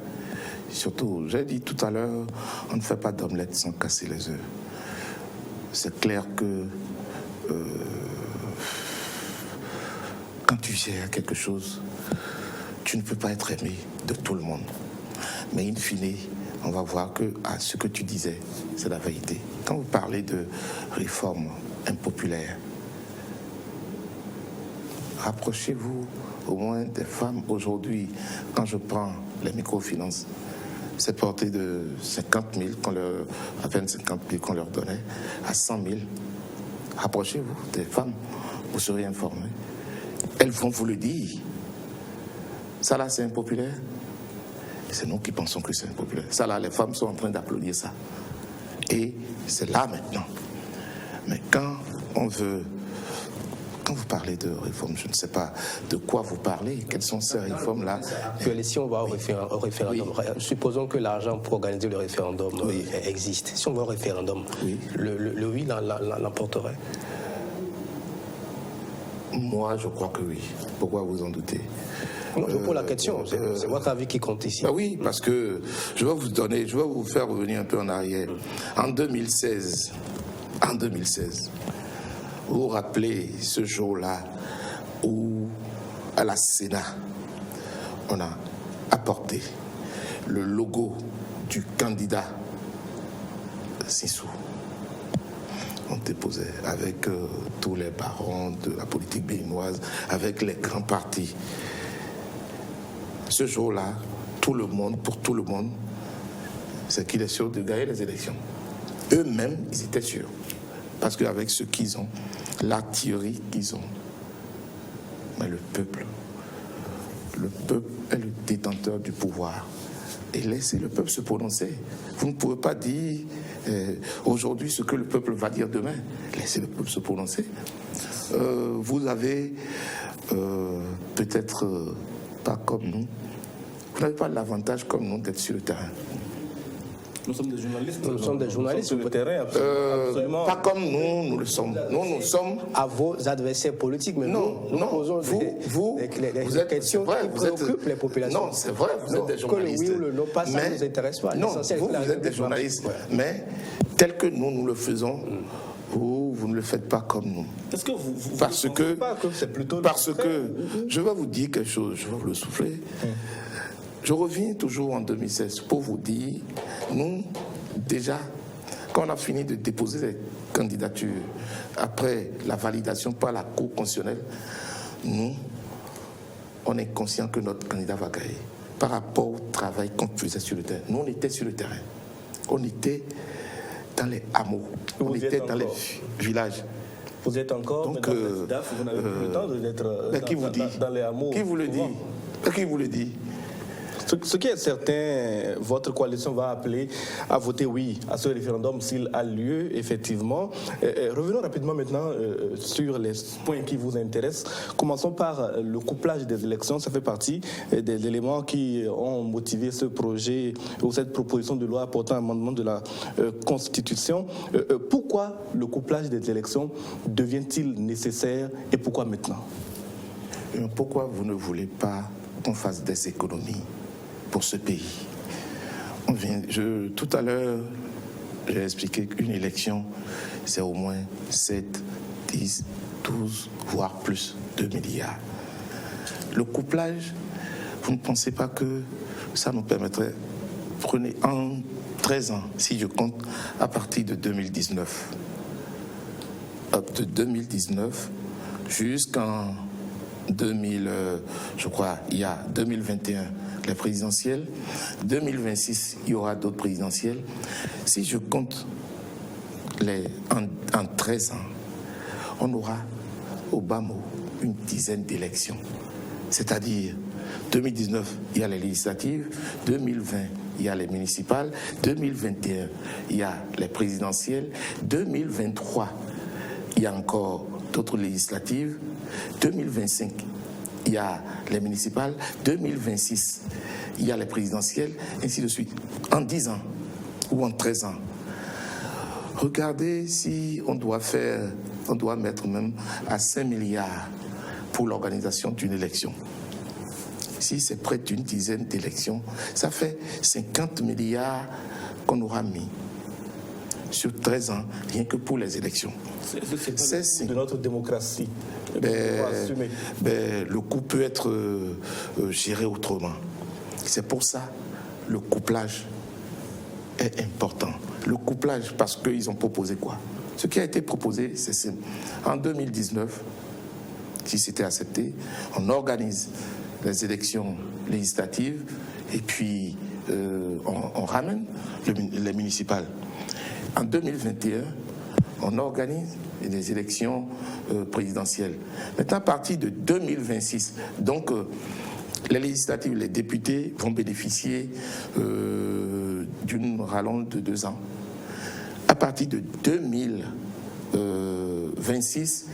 surtout, j'ai dit tout à l'heure, on ne fait pas d'omelette sans casser les œufs. C'est clair que quand tu gères quelque chose, tu ne peux pas être aimé de tout le monde. Mais in fine, on va voir que ce que tu disais, c'est la vérité. Quand vous parlez de réformes impopulaires, rapprochez-vous au moins des femmes. Aujourd'hui, quand je prends les microfinances, c'est porté de 50 000, à peine 50 000 qu'on leur donnait, à 100 000. Rapprochez-vous des femmes, vous serez informés. Elles vont vous le dire. Ça là, c'est impopulaire. C'est nous qui pensons que c'est impopulaire. Ça là, les femmes sont en train d'applaudir ça. Et c'est là maintenant. Mais quand vous parlez de réforme, je ne sais pas de quoi vous parlez. Quelles sont ces réformes-là? Si on va au référendum, supposons que l'argent pour organiser le référendum existe. Si on va au référendum, le oui l'emporterait? Moi, je crois que oui. Pourquoi vous en doutez? Non, je pose la question. C'est votre avis qui compte ici. Bah oui, parce que je vais vous faire revenir un peu en arrière. En 2016, vous vous rappelez ce jour-là où, à la Sénat, on a apporté le logo du candidat Sissou. On déposait avec tous les barons de la politique béninoise, avec les grands partis. Ce jour-là, pour tout le monde, c'est qu'il est sûr de gagner les élections. Eux-mêmes, ils étaient sûrs. Parce qu'avec ce qu'ils ont, l'artillerie qu'ils ont, mais le peuple est le détenteur du pouvoir. Et laissez le peuple se prononcer. Vous ne pouvez pas dire aujourd'hui ce que le peuple va dire demain. Laissez le peuple se prononcer. Vous avez peut-être pas comme nous. Vous n'avez pas l'avantage comme nous d'être sur le terrain. Nous sommes des journalistes. Nous sommes des journalistes sur le terrain, absolument. Pas comme nous le sommes. Nous sommes à vos adversaires politiques, mais nous posons des questions qui préoccupent les populations. Non, c'est vrai, vous êtes des journalistes. Que le oui ou le non, pas ça ne nous intéresse pas. Non, vous êtes des journalistes, mais tel que nous le faisons, vous ne le faites pas comme nous. Est-ce que vous parce que pas que c'est plutôt je vais vous dire quelque chose, je vais vous le souffler. Je reviens toujours en 2016 pour vous dire, nous, déjà, quand on a fini de déposer les candidatures, après la validation par la Cour constitutionnelle, nous, on est conscient que notre candidat va gagner. Par rapport au travail qu'on faisait sur le terrain. Nous, on était sur le terrain. On était dans les hameaux. On était dans les villages. Vous êtes encore donc, dans le DAF, vous n'avez plus le temps d'être dans les hameaux. Qui vous le dit? Qui vous le dit? Ce qui est certain, votre coalition va appeler à voter oui à ce référendum s'il a lieu, effectivement. Revenons rapidement maintenant sur les points qui vous intéressent. Commençons par le couplage des élections. Ça fait partie des éléments qui ont motivé ce projet ou cette proposition de loi portant amendement de la Constitution. Pourquoi le couplage des élections devient-il nécessaire et pourquoi maintenant? Pourquoi vous ne voulez pas qu'on fasse des économies pour ce pays? Tout à l'heure, j'ai expliqué qu'une élection, c'est au moins 7, 10, 12, voire plus de milliards. Le couplage, vous ne pensez pas que ça nous permettrait, prenez en 13 ans, si je compte à partir de 2019, jusqu'en 2000, je crois, il y a 2021, les présidentielles. 2026, il y aura d'autres présidentielles. Si je compte en 13 ans, on aura au bas mot une dizaine d'élections. C'est-à-dire, 2019, il y a les législatives, 2020, il y a les municipales, 2021, il y a les présidentielles, 2023, il y a encore d'autres législatives, 2025, il y a les municipales, 2026, il y a les présidentielles, ainsi de suite. En 10 ans ou en 13 ans. Regardez si on doit mettre même à 5 milliards pour l'organisation d'une élection. si c'est près d'une dizaine d'élections, ça fait 50 milliards qu'on aura mis sur 13 ans, rien que pour les élections. C'est de notre démocratie. Le coût peut être géré autrement. C'est pour ça le couplage est important. Le couplage, parce qu'ils ont proposé quoi? Ce qui a été proposé, c'est simple. En 2019, si c'était accepté, on organise les élections législatives et puis on ramène les municipales. En 2021, on organise des élections présidentielles. Maintenant, à partir de 2026, donc les législatives, les députés vont bénéficier d'une rallonge de 2 ans. À partir de 2026,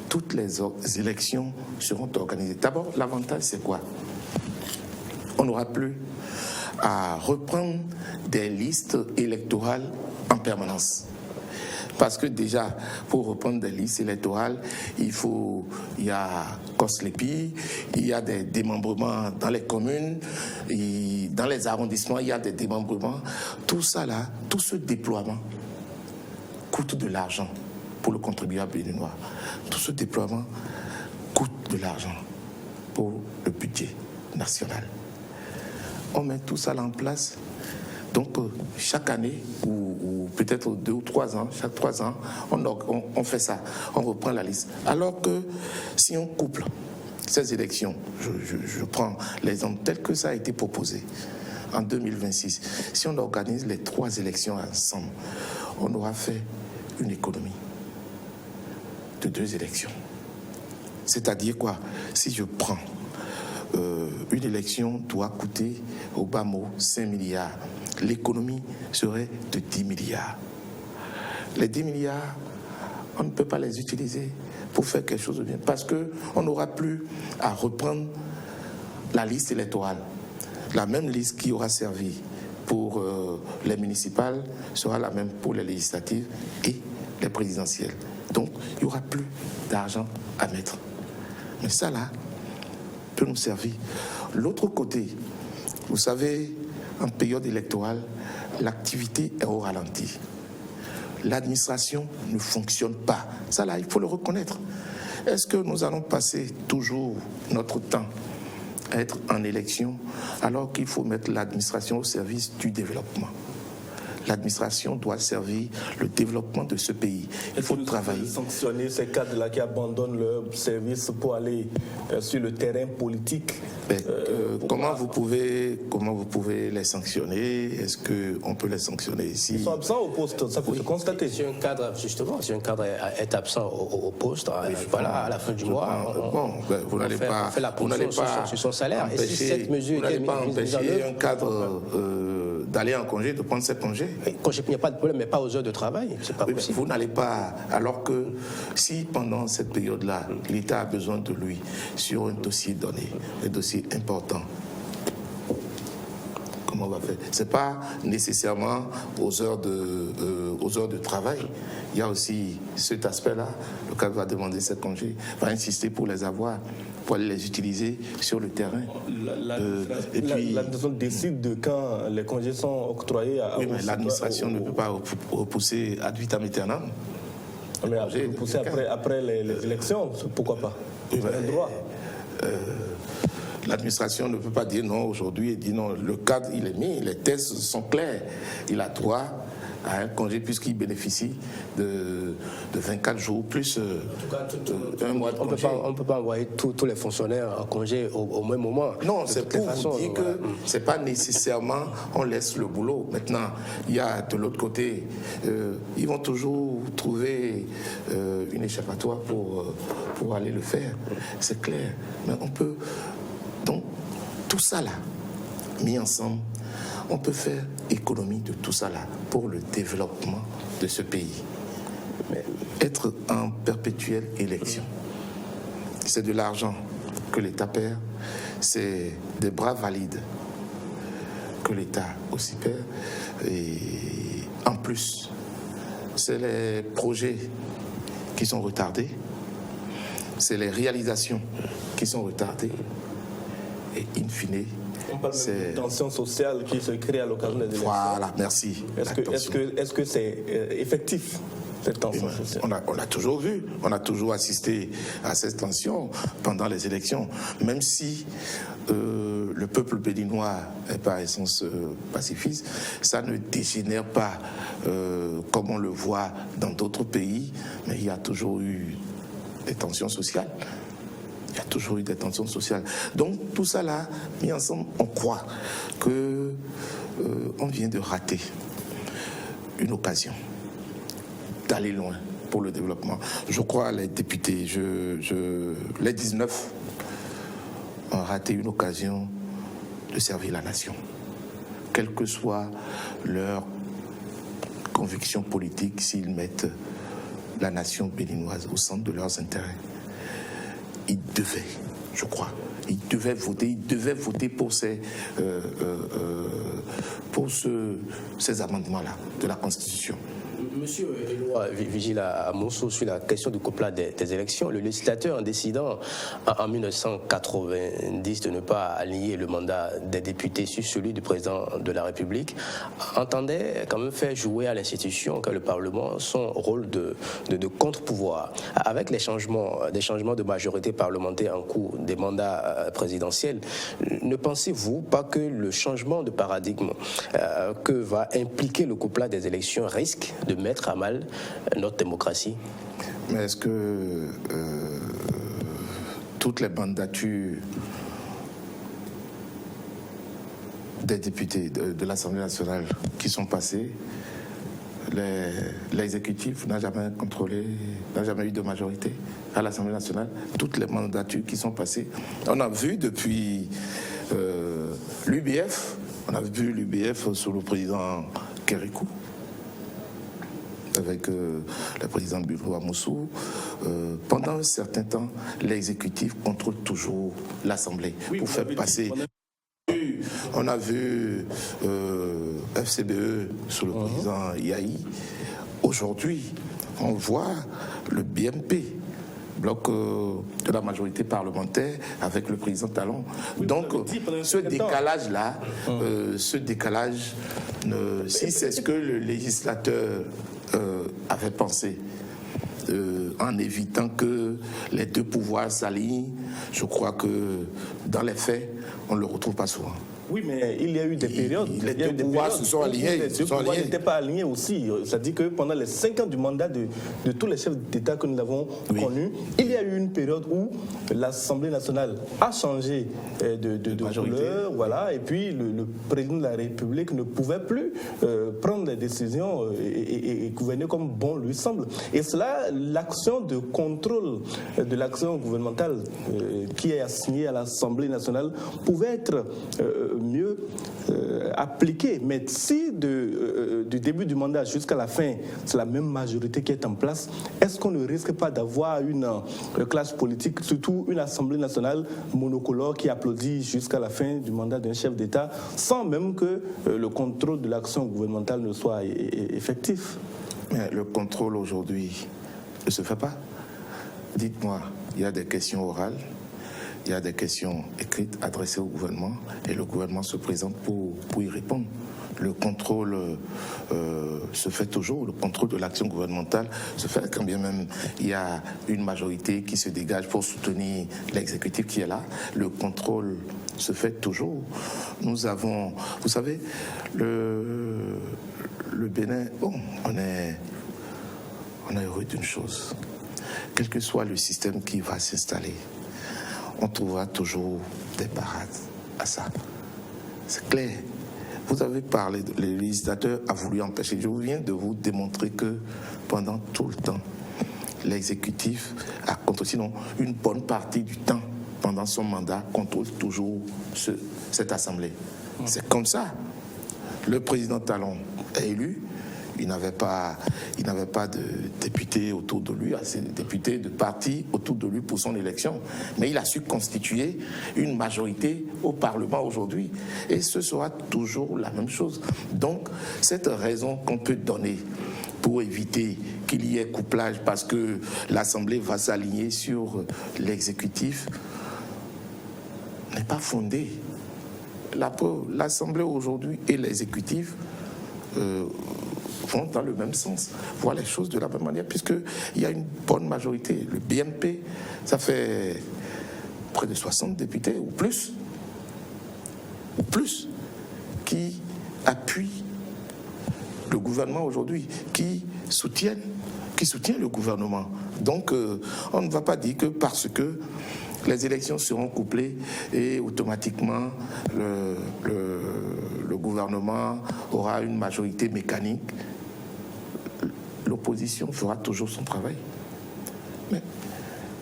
toutes les élections seront organisées. D'abord, l'avantage, c'est quoi? On n'aura plus à reprendre des listes électorales en permanence. Parce que déjà, pour reprendre des listes électorales, il y a COSLEPI, il y a des démembrements dans les communes, et dans les arrondissements, il y a des démembrements. Tout ça là, tout ce déploiement coûte de l'argent pour le contribuable béninois. Tout ce déploiement coûte de l'argent pour le budget national. On met tout ça là en place. Donc, chaque année, ou peut-être 2 ou 3 ans, chaque 3 ans, on fait ça, on reprend la liste. Alors que si on couple ces élections, je prends l'exemple tel que ça a été proposé en 2026, si on organise les 3 élections ensemble, on aura fait une économie de 2 élections. C'est-à-dire quoi? Si je prends une élection doit coûter au bas mot 5 milliards. L'économie serait de 10 milliards. Les 10 milliards, on ne peut pas les utiliser pour faire quelque chose de bien parce qu'on n'aura plus à reprendre la liste électorale. La même liste qui aura servi pour les municipales sera la même pour les législatives et les présidentielles. Donc, il n'y aura plus d'argent à mettre. Mais ça, là, peut nous servir. L'autre côté, vous savez, en période électorale, l'activité est au ralenti. L'administration ne fonctionne pas. Ça, là, il faut le reconnaître. Est-ce que nous allons passer toujours notre temps à être en élection alors qu'il faut mettre l'administration au service du développement? L'administration doit servir le développement de ce pays. Il faut travailler. Sanctionner ces cadres-là qui abandonnent leur service pour aller sur le terrain politique. Comment vous pouvez les sanctionner? Est-ce qu'on peut les sanctionner ici? Ils sont absents au poste, ça peut se constater. Si un cadre, justement, si un cadre est absent au poste, voilà, à la fin du mois, vous n'allez pas fait la position sur son salaire. Empêcher, et si cette mesure vous n'allez pas empêcher un cadre d'aller en congé, de prendre ses congés. Il n'y a pas de problème, mais pas aux heures de travail, c'est pas possible. Vous n'allez pas, alors que si pendant cette période-là, l'État a besoin de lui sur un dossier donné, un dossier important, comment on va faire? Ce n'est pas nécessairement aux heures de travail. Il y a aussi cet aspect-là. Le cadre va demander ses congés, va insister pour les avoir, pour aller les utiliser sur le terrain. L'administration décide de quand les congés sont octroyés. Oui, mais l'administration ne peut pas repousser ad vitam aeternam. Mais repousser après les élections, pourquoi pas? Vous avez le droit. L'administration ne peut pas dire non aujourd'hui et dire non. Le cadre, il est mis, les tests sont clairs. Il a droit à un congé puisqu'il bénéficie de 24 jours plus un mois de congé. On ne peut pas envoyer tous les fonctionnaires en congé au même moment. Non, c'est pour vous dire que ce n'est pas nécessairement on laisse le boulot. Maintenant, il y a de l'autre côté, ils vont toujours trouver une échappatoire pour aller le faire. C'est clair. Mais on peut... Donc, tout ça là, mis ensemble, on peut faire économie de tout ça là pour le développement de ce pays. Mais être en perpétuelle élection, c'est de l'argent que l'État perd, c'est des bras valides que l'État aussi perd, et en plus, c'est les projets qui sont retardés, c'est les réalisations qui sont retardées, Et in fine, on parle de tension sociale qui se crée à l'occasion des élections. Voilà, merci. Est-ce que c'est effectif, cette tension sociale? On a toujours vu, on a toujours assisté à cette tension pendant les élections, même si le peuple béninois est par essence pacifiste, ça ne dégénère pas comme on le voit dans d'autres pays, mais il y a toujours eu des tensions sociales. Il y a toujours eu des tensions sociales. Donc tout ça là, mis ensemble, on croit que on vient de rater une occasion d'aller loin pour le développement. Je crois les députés, les 19 ont raté une occasion de servir la nation, quelle que soit leur conviction politique, s'ils mettent la nation béninoise au centre de leurs intérêts. Ils devaient, je crois, ils devaient voter pour ces amendements-là de la Constitution. Monsieur Éloi vigile à Monceau sur la question du couplage des élections. Le législateur, en décidant en 1990 de ne pas aligner le mandat des députés sur celui du président de la République, entendait quand même faire jouer à l'institution, que le Parlement, son rôle de contre-pouvoir. Avec des changements de majorité parlementaire en cours des mandats présidentiels, ne pensez-vous pas que le changement de paradigme que va impliquer le couplage des élections risque de mettre à mal notre démocratie? Mais est-ce que toutes les mandatures des députés de l'Assemblée nationale qui sont passées, l'exécutif n'a jamais contrôlé, n'a jamais eu de majorité à l'Assemblée nationale? Toutes les mandatures qui sont passées, on a vu depuis l'UBF, on a vu l'UBF sous le président Kérékou, avec le président Bulou Amoussou. Pendant un certain temps, l'exécutif contrôle toujours l'Assemblée pour faire passer. On a vu FCBE sous le président Yahi. Aujourd'hui, on voit le BMP, bloc de la majorité parlementaire, avec le président Talon. Donc, ce décalage-là, si c'est ce que le législateur avait pensé, en évitant que les deux pouvoirs s'alignent, je crois que dans les faits, on ne le retrouve pas souvent. Oui, mais il y a eu des périodes. Les deux pouvoirs se sont alignés. Les deux pouvoirs n'étaient pas alignés aussi. C'est-à-dire que pendant les 5 ans du mandat de tous les chefs d'État que nous avons connus, il y a eu une période où l'Assemblée nationale a changé de couleur, voilà, et puis le président de la République ne pouvait plus prendre des décisions et gouverner comme bon lui semble. Et cela, l'action de contrôle de l'action gouvernementale qui est assignée à l'Assemblée nationale pouvait être mieux appliqué. Mais si du début du mandat jusqu'à la fin, c'est la même majorité qui est en place, est-ce qu'on ne risque pas d'avoir une classe politique, surtout une Assemblée nationale monocolore qui applaudit jusqu'à la fin du mandat d'un chef d'État, sans même que le contrôle de l'action gouvernementale ne soit effectif? Mais le contrôle aujourd'hui ne se fait pas. Dites-moi, il y a des questions orales, il y a des questions écrites adressées au gouvernement et le gouvernement se présente pour y répondre. Le contrôle se fait toujours, le contrôle de l'action gouvernementale se fait quand bien même il y a une majorité qui se dégage pour soutenir l'exécutif qui est là. Le contrôle se fait toujours. Nous avons, vous savez, le Bénin, bon, on est heureux d'une chose. Quel que soit le système qui va s'installer, on trouvera toujours des parades à ça. C'est clair. Vous avez parlé, le législateur a voulu empêcher. Je viens de vous démontrer que pendant tout le temps, l'exécutif a contrôlé, sinon une bonne partie du temps, pendant son mandat, contrôle toujours cette assemblée. C'est comme ça. Le président Talon est élu. Il n'avait pas de députés autour de lui, assez de députés de parti autour de lui pour son élection. Mais il a su constituer une majorité au Parlement aujourd'hui. Et ce sera toujours la même chose. Donc, cette raison qu'on peut donner pour éviter qu'il y ait couplage parce que l'Assemblée va s'aligner sur l'exécutif n'est pas fondée. L'Assemblée aujourd'hui et l'exécutif vont dans le même sens, voient les choses de la même manière, puisqu'il y a une bonne majorité. Le BNP, ça fait près de 60 députés ou plus, qui appuient le gouvernement aujourd'hui, qui soutiennent le gouvernement. Donc, on ne va pas dire que parce que les élections seront couplées et automatiquement le gouvernement aura une majorité mécanique. L'opposition fera toujours son travail. Mais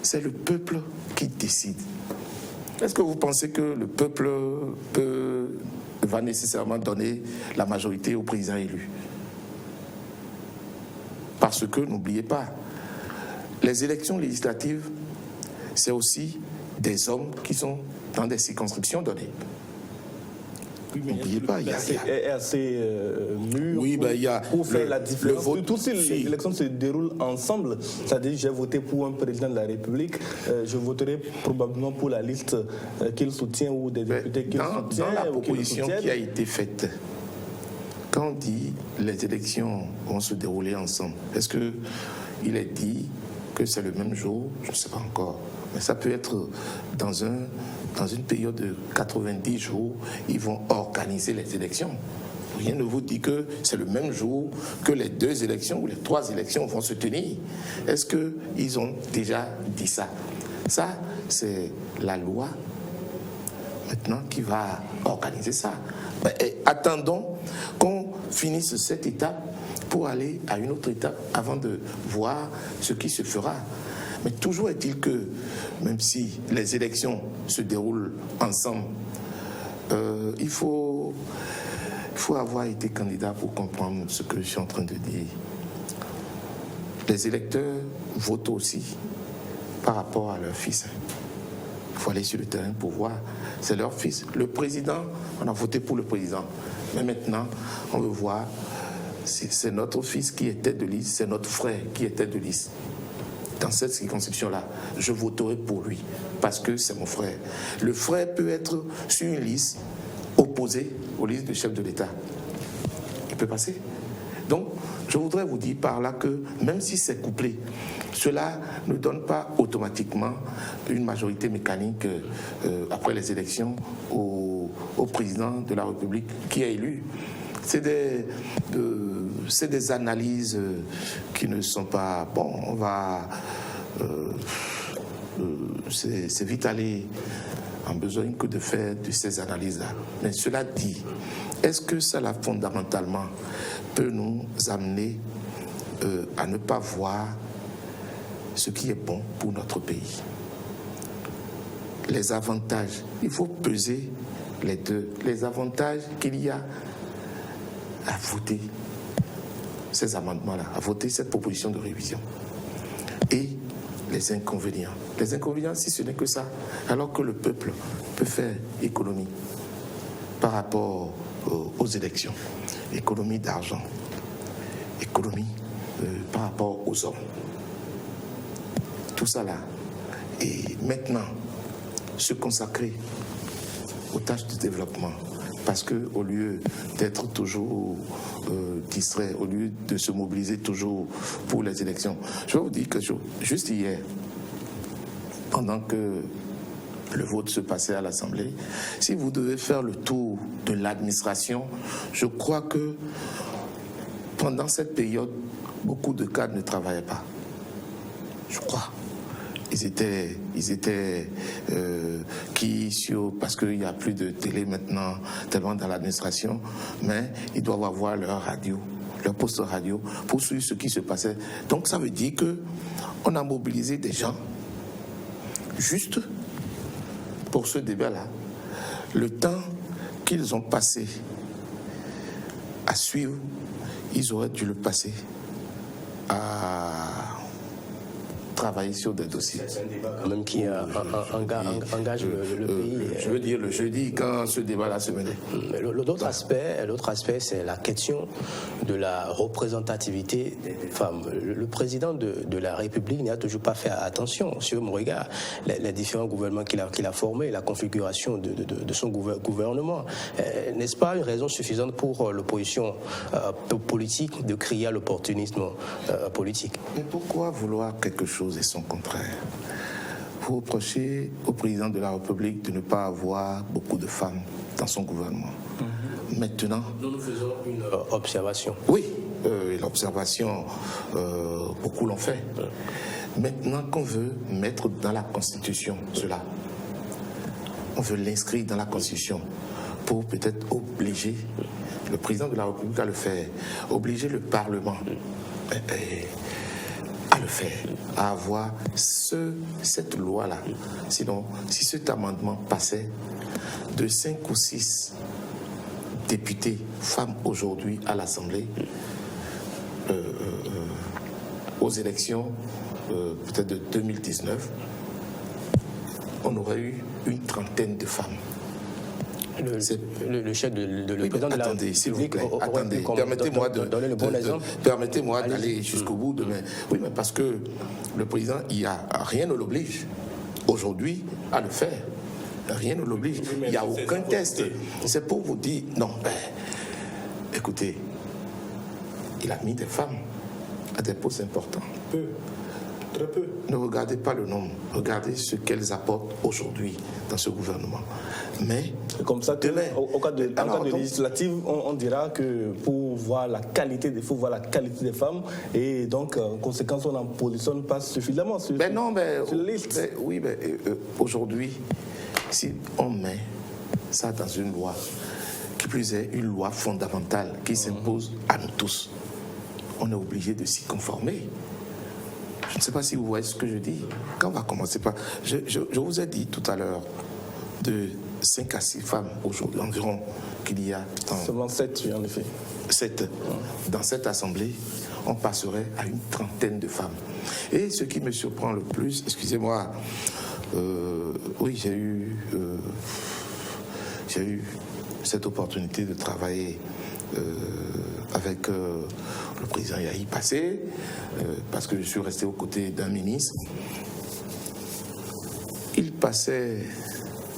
c'est le peuple qui décide. Est-ce que vous pensez que le peuple va nécessairement donner la majorité au président élu? Parce que, n'oubliez pas, les élections législatives, c'est aussi des hommes qui sont dans des circonscriptions données. N'oubliez pas, il y a assez mûr pour faire la différence. Surtout si les élections se déroulent ensemble, c'est-à-dire j'ai voté pour un président de la République, je voterai probablement pour la liste qu'il soutient ou des députés qu'il soutient. Dans la proposition qui a été faite, quand on dit les élections vont se dérouler ensemble, est-ce qu'il est dit que c'est le même jour? Je ne sais pas encore. Mais ça peut être dans une période de 90 jours, ils vont organiser les élections. Rien ne vous dit que c'est le même jour que les 2 élections ou les 3 élections vont se tenir. Est-ce qu'ils ont déjà dit ça? Ça, c'est la loi maintenant qui va organiser ça. Et attendons qu'on finisse cette étape pour aller à une autre étape avant de voir ce qui se fera. Mais toujours est-il que, même si les élections se déroulent ensemble, il faut avoir été candidat pour comprendre ce que je suis en train de dire. Les électeurs votent aussi par rapport à leur fils. Il faut aller sur le terrain pour voir. C'est leur fils. Le président, on a voté pour le président. Mais maintenant, on veut voir, c'est notre fils qui est tête de liste, c'est notre frère qui est tête de liste. Dans cette circonscription-là, je voterai pour lui, parce que c'est mon frère. Le frère peut être sur une liste opposée aux listes du chef de l'État. Il peut passer. Donc, je voudrais vous dire par là que, même si c'est couplé, cela ne donne pas automatiquement une majorité mécanique après les élections au président de la République qui est élu. C'est des analyses qui ne sont pas... Bon, on va... c'est vite aller en besoin que de faire de ces analyses-là. Mais cela dit, est-ce que cela fondamentalement peut nous amener à ne pas voir ce qui est bon pour notre pays? Les avantages, il faut peser les deux. Les avantages qu'il y a à voter ces amendements-là, à voter cette proposition de révision. Et les inconvénients. Les inconvénients, si ce n'est que ça, alors que le peuple peut faire économie par rapport aux élections, économie d'argent, économie par rapport aux hommes. Tout ça là. Et maintenant, se consacrer aux tâches de développement. Parce qu'au lieu d'être toujours distrait, au lieu de se mobiliser toujours pour les élections, je vais vous dire que juste hier, pendant que le vote se passait à l'Assemblée, si vous devez faire le tour de l'administration, je crois que pendant cette période, beaucoup de cadres ne travaillaient pas. Je crois. Ils étaient parce qu'il n'y a plus de télé maintenant tellement dans l'administration, mais ils doivent avoir leur radio, leur poste radio pour suivre ce qui se passait. Donc ça veut dire qu'on a mobilisé des gens juste pour ce débat-là. Le temps qu'ils ont passé à suivre, ils auraient dû le passer à travailler sur des dossiers. C'est un débat quand même qui engage le pays. Je veux dire le jeudi, quand ce débat-là se menait. L'autre aspect, c'est la question de la représentativité des femmes. Le président de la République n'y a toujours pas fait attention. Sur mon regard, les différents gouvernements qu'il a formés, la configuration de son gouvernement, n'est-ce pas une raison suffisante pour l'opposition politique de crier à l'opportunisme politique? Mais pourquoi vouloir quelque chose et son contraire? Vous reprochez au président de la République de ne pas avoir beaucoup de femmes dans son gouvernement. Maintenant... Nous faisons une observation. Oui, l'observation, beaucoup l'ont fait. Maintenant qu'on veut mettre dans la Constitution cela, on veut l'inscrire dans la Constitution pour peut-être obliger le président de la République à le faire, obliger le Parlement à le faire, à avoir cette loi-là. Sinon, si cet amendement passait, de 5 ou 6 députés femmes aujourd'hui à l'Assemblée, aux élections peut-être de 2019, on aurait eu une trentaine de femmes. Le chef de le président de la République, s'il vous plaît, attendez, permettez-moi d'aller jusqu'au bout de mes... Oui, mais parce que le président, rien ne l'oblige aujourd'hui à le faire. Rien ne l'oblige. Il n'y a aucun test. C'est pour vous dire, non, écoutez, il a mis des femmes à des postes importants. Peu. Très peu. Ne regardez pas le nombre, regardez ce qu'elles apportent aujourd'hui dans ce gouvernement. Mais comme ça, au cas de législative, on dira que pour voir la qualité des femmes, et donc en conséquence on n'en positionne pas suffisamment sur, sur la liste. Aujourd'hui, si on met ça dans une loi, qui plus est une loi fondamentale qui s'impose à nous tous, on est obligé de s'y conformer. Je ne sais pas si vous voyez ce que je dis. Quand on va commencer par... Je vous ai dit tout à l'heure de 5 à 6 femmes aujourd'hui environ qu'il y a... Seulement 7, oui, en effet. 7. Dans cette assemblée, on passerait à une trentaine de femmes. Et ce qui me surprend le plus, excusez-moi, oui, j'ai eu cette opportunité de travailler avec le président Yahi passé, parce que je suis resté aux côtés d'un ministre. Il passait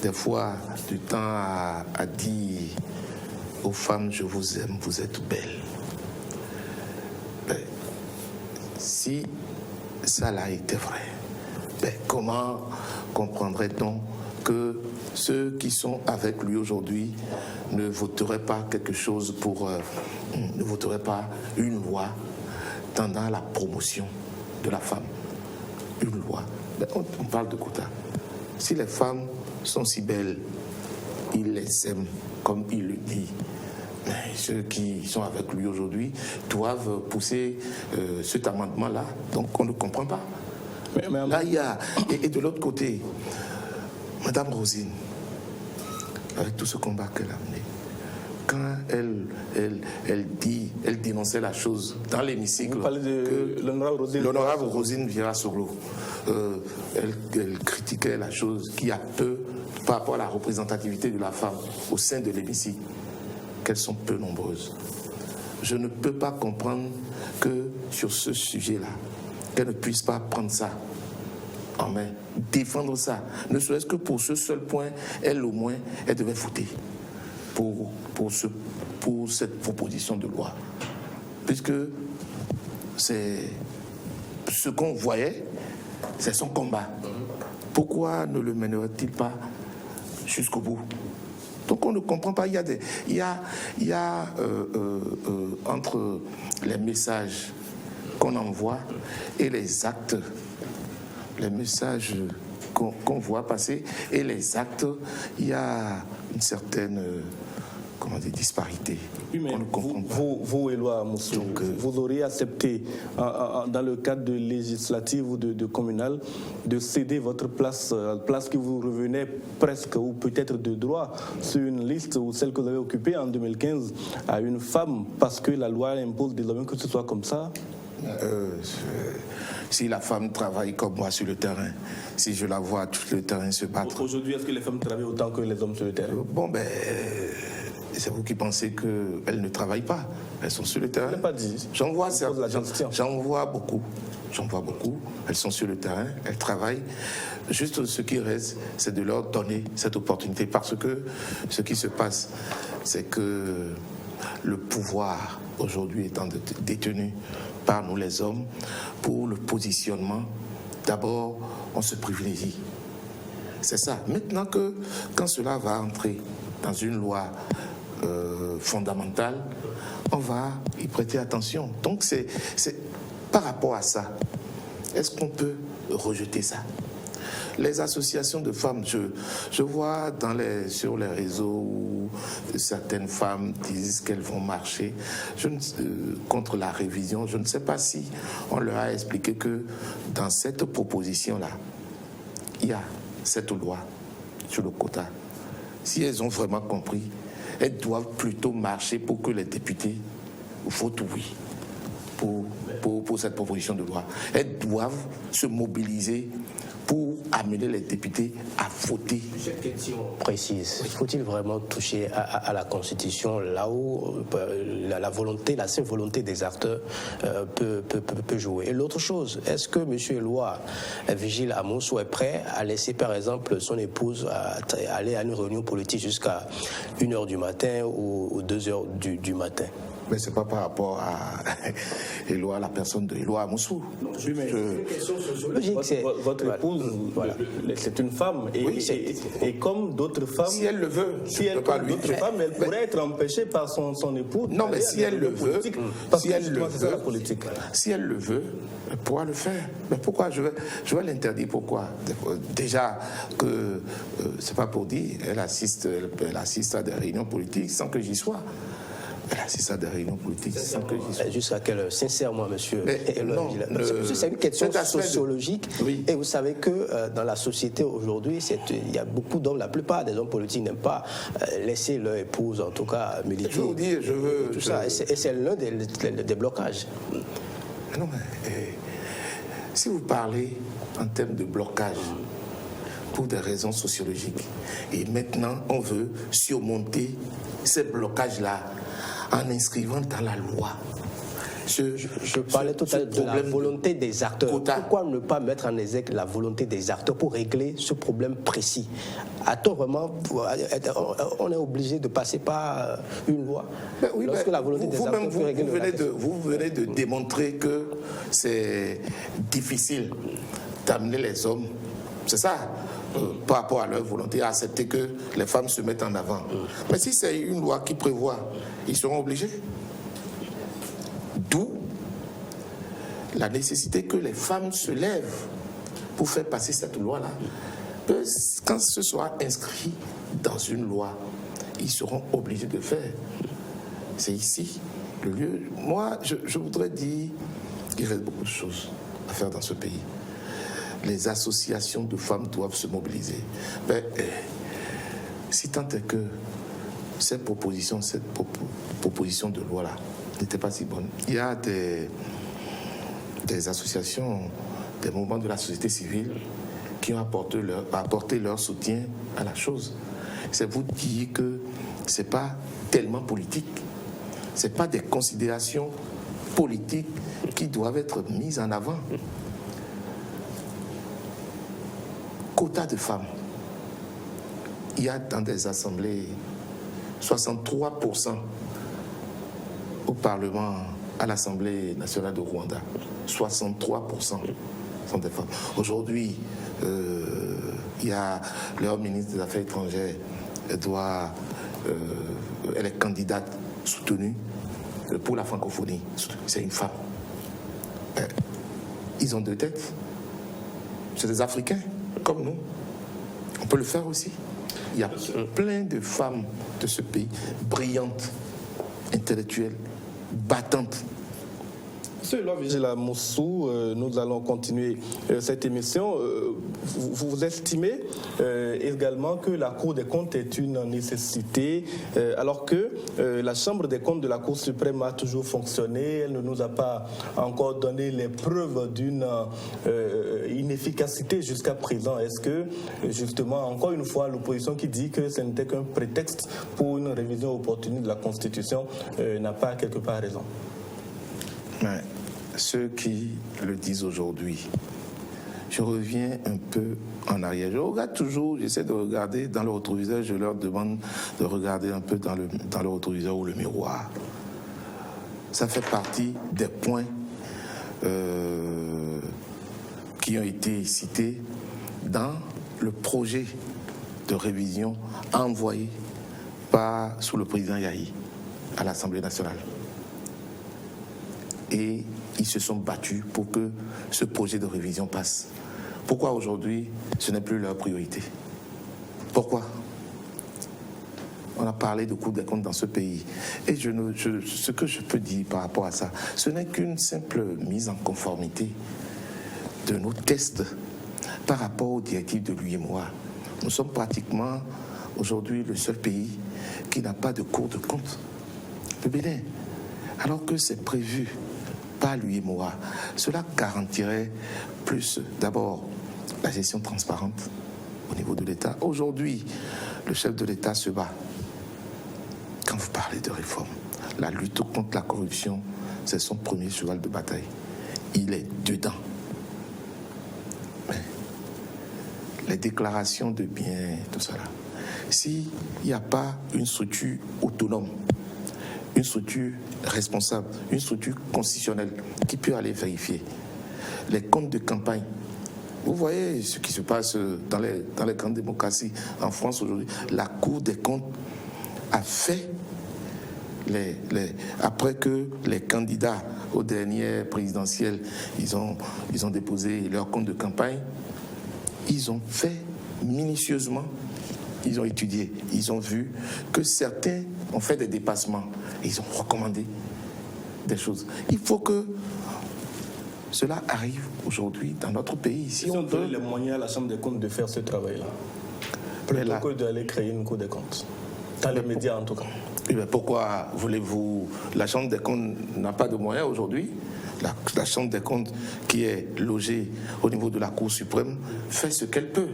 des fois du temps à dire aux femmes, je vous aime, vous êtes belles. Si ça l'a été vrai, comment comprendrait-on que ceux qui sont avec lui aujourd'hui ne voteraient pas quelque chose ne voteraient pas une loi tendant à la promotion de la femme. Une loi. On parle de quota. Si les femmes sont si belles, il les aime comme il le dit. Mais ceux qui sont avec lui aujourd'hui doivent pousser cet amendement-là. Donc on ne comprend pas. Là, il y a... Et de l'autre côté, Madame Rosine, avec tout ce combat qu'elle a mené, quand elle dénonçait la chose dans l'hémicycle, vous parlez de l'honorable Rosine Vieira-Soglo, elle critiquait la chose qui a peu par rapport à la représentativité de la femme au sein de l'hémicycle, qu'elles sont peu nombreuses. Je ne peux pas comprendre que sur ce sujet-là, qu'elle ne puisse pas prendre ça en main, défendre ça, ne serait-ce que pour ce seul point, elle au moins, elle devait voter pour cette proposition de loi. Puisque c'est ce qu'on voyait, c'est son combat. Pourquoi ne le mènerait-il pas jusqu'au bout? Donc on ne comprend pas. Il y a entre les messages qu'on envoie et les actes, les messages qu'on voit passer et les actes, il y a une certaine disparité. Oui, mais vous, Éloi Moussou, vous auriez accepté, dans le cadre de législative ou de communale, de céder votre place qui vous revenait presque ou peut-être de droit sur une liste ou celle que vous avez occupée en 2015 à une femme parce que la loi impose désormais que ce soit comme ça? Si la femme travaille comme moi sur le terrain, si je la vois tout le terrain se battre. Aujourd'hui, est-ce que les femmes travaillent autant que les hommes sur le terrain? Bon, ben, c'est vous qui pensez qu'elles ne travaillent pas. Elles sont sur le terrain. Je n'ai pas dit. J'en vois beaucoup. J'en vois beaucoup. Elles sont sur le terrain, elles travaillent. Juste ce qui reste, c'est de leur donner cette opportunité. Parce que ce qui se passe, c'est que le pouvoir aujourd'hui étant détenu par nous les hommes, pour le positionnement, d'abord on se privilégie. C'est ça. Maintenant que quand cela va entrer dans une loi fondamentale, on va y prêter attention. Donc c'est par rapport à ça, est-ce qu'on peut rejeter ça? Les associations de femmes, je vois sur les réseaux où certaines femmes disent qu'elles vont marcher contre la révision. Je ne sais pas si on leur a expliqué que dans cette proposition-là, il y a cette loi sur le quota. Si elles ont vraiment compris, elles doivent plutôt marcher pour que les députés votent oui pour cette proposition de loi. Elles doivent se mobiliser pour amener les députés à voter. Cette question précise, faut-il vraiment toucher à la Constitution là où la volonté, la seule volonté des acteurs peut jouer? Et l'autre chose, est-ce que M. Eloi Vigile Amousou est prêt à laisser par exemple son épouse aller à une réunion politique jusqu'à 1h du matin ou 2h du matin? Mais ce n'est pas par rapport à Eloi, la personne de Eloi Amousou. Oui, mais votre épouse, voilà, c'est une femme. Et comme d'autres femmes, si elle le veut, elle pourrait être empêchée par son époux. Non, mais si elle le veut, si elle le veut, elle pourra le faire. Mais pourquoi je vais l'interdire? Pourquoi? Déjà que c'est pas pour dire, elle assiste à des réunions politiques sans que j'y sois. C'est ça, des réunions politiques. Jusqu'à quelle heure? Sincèrement, monsieur. C'est une question sociologique. Oui. Et vous savez que dans la société aujourd'hui, il y a beaucoup d'hommes, la plupart des hommes politiques n'aiment pas laisser leur épouse, en tout cas, militer. Je vous dis, tout ça. Et c'est l'un des blocages. Non, mais si vous parlez en termes de blocage, pour des raisons sociologiques, et maintenant on veut surmonter ces blocages-là en inscrivant dans la loi. Je parlais tout à l'heure de la volonté des acteurs. Pourquoi ne pas mettre en exergue la volonté des acteurs pour régler ce problème précis? A-t-on vraiment, on est obligé de passer par une loi lorsque la volonté des acteurs peut régler vous venez de démontrer que c'est difficile d'amener les hommes, c'est ça, par rapport à leur volonté, à accepter que les femmes se mettent en avant. Mais si c'est une loi qui prévoit, ils seront obligés. D'où la nécessité que les femmes se lèvent pour faire passer cette loi-là. Quand ce soit inscrit dans une loi, ils seront obligés de faire. C'est ici le lieu. Moi, je voudrais dire qu'il reste beaucoup de choses à faire dans ce pays. Les associations de femmes doivent se mobiliser. Mais si tant est que cette proposition de loi-là n'était pas si bonne, il y a des associations, des mouvements de la société civile qui ont apporté leur soutien à la chose. C'est vous dire que ce n'est pas tellement politique, ce n'est pas des considérations politiques qui doivent être mises en avant. Quota de femmes. Il y a dans des assemblées 63% au Parlement, à l'Assemblée nationale de Rwanda. 63% sont des femmes. Aujourd'hui, il y a leur ministre des Affaires étrangères, elle est candidate soutenue pour la francophonie. C'est une femme. Ils ont deux têtes. C'est des Africains, comme nous. On peut le faire aussi. Il y a plein de femmes de ce pays, brillantes, intellectuelles, battantes. Monsieur Lois-Vigila Moussou, nous allons continuer cette émission. Vous estimez également que la Cour des comptes est une nécessité, alors que la Chambre des comptes de la Cour suprême a toujours fonctionné. Elle ne nous a pas encore donné les preuves d'une inefficacité jusqu'à présent. Est-ce que, justement, encore une fois, l'opposition qui dit que ce n'était qu'un prétexte pour une révision opportune de la Constitution n'a pas quelque part raison? Mais ceux qui le disent aujourd'hui, je reviens un peu en arrière. Je regarde toujours, j'essaie de regarder dans le rétroviseur, je leur demande de regarder un peu dans le rétroviseur ou le miroir. Ça fait partie des points qui ont été cités dans le projet de révision envoyé sous le président Yahi à l'Assemblée nationale. Et ils se sont battus pour que ce projet de révision passe. Pourquoi aujourd'hui ce n'est plus leur priorité? Pourquoi? On a parlé de Cour des comptes dans ce pays. Et ce que je peux dire par rapport à ça, ce n'est qu'une simple mise en conformité de nos tests par rapport aux directives de l'UEMOA. Nous sommes pratiquement aujourd'hui le seul pays qui n'a pas de Cour de compte, le Bénin, alors que c'est prévu par l'UEMOA. Cela garantirait plus, d'abord, la gestion transparente au niveau de l'État. Aujourd'hui, le chef de l'État se bat. Quand vous parlez de réforme, la lutte contre la corruption, c'est son premier cheval de bataille. Il est dedans. Mais les déclarations de biens, tout ça là, s'il n'y a pas une structure autonome, une structure responsable, une structure constitutionnelle qui peut aller vérifier les comptes de campagne. Vous voyez ce qui se passe dans les grandes démocraties en France aujourd'hui. La Cour des comptes a fait, après que les candidats aux dernières présidentielles, ils ont déposé leur compte de campagne, ils ont fait minutieusement, ils ont étudié, ils ont vu que certains ont fait des dépassements, et ils ont recommandé des choses. Il faut que cela arrive aujourd'hui dans notre pays. Si on donne les moyens à la Chambre des comptes de faire ce travail-là, plutôt que d'aller créer une Cour des comptes, dans les médias en tout cas. Pourquoi voulez-vous... La Chambre des comptes n'a pas de moyens aujourd'hui. La Chambre des comptes qui est logée au niveau de la Cour suprême fait ce qu'elle peut.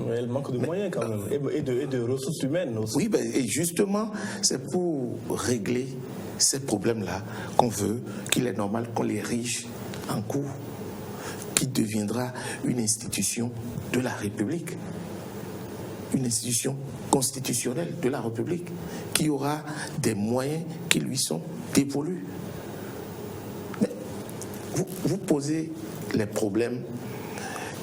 Mais elle manque de moyens quand même, et de ressources humaines aussi. Oui, et justement, c'est pour régler ces problèmes-là qu'on veut qu'il est normal qu'on l'érige en cour, qui deviendra une institution de la République, une institution constitutionnelle de la République, qui aura des moyens qui lui sont dévolus. Mais vous posez les problèmes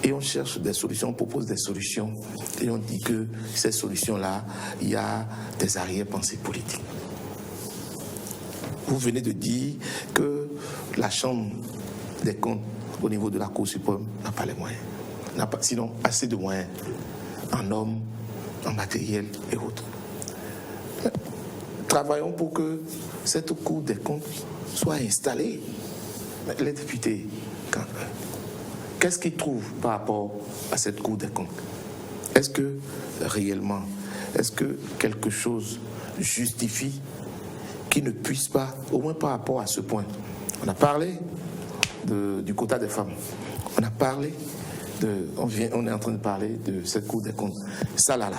et on cherche des solutions, on propose des solutions et on dit que ces solutions-là, il y a des arrière-pensées politiques. Vous venez de dire que la Chambre des comptes au niveau de la Cour suprême n'a pas les moyens, n'a pas, sinon assez de moyens en hommes, en matériel et autres. Travaillons pour que cette Cour des comptes soit installée. Les députés, qu'est-ce qu'ils trouvent par rapport à cette Cour des comptes? Est-ce que réellement, est-ce que quelque chose justifie qu'ils ne puissent pas, au moins par rapport à ce point? On a parlé du quota des femmes. On a parlé on est en train de parler de cette Cour des comptes. Ça là,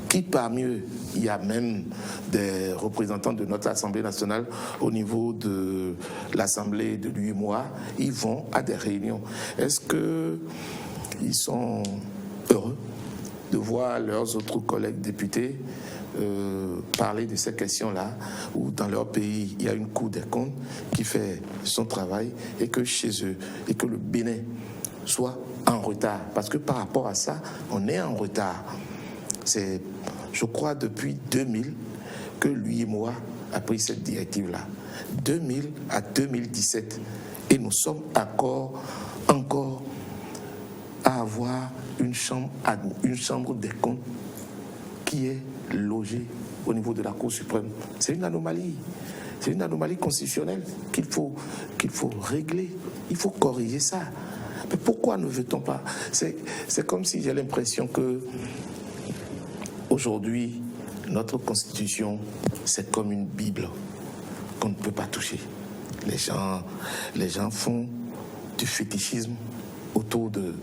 qui parmi eux, il y a même des représentants de notre Assemblée nationale au niveau de l'Assemblée de l'UEMOA, ils vont à des réunions. Est-ce qu'ils sont heureux de voir leurs autres collègues députés parler de ces questions-là, où dans leur pays, il y a une Cour des comptes qui fait son travail et que chez eux, et que le Bénin soit en retard? Parce que par rapport à ça, on est en retard. C'est, je crois, depuis 2000 que l'UEMOA a pris cette directive-là. 2000 à 2017. Et nous sommes encore à avoir une chambre des comptes qui est logée au niveau de la Cour suprême. C'est une anomalie. C'est une anomalie constitutionnelle qu'il faut régler. Il faut corriger ça. Mais pourquoi ne veut-on pas? C'est comme si j'ai l'impression que aujourd'hui, notre constitution, c'est comme une Bible qu'on ne peut pas toucher. Les gens font du fétichisme autour de...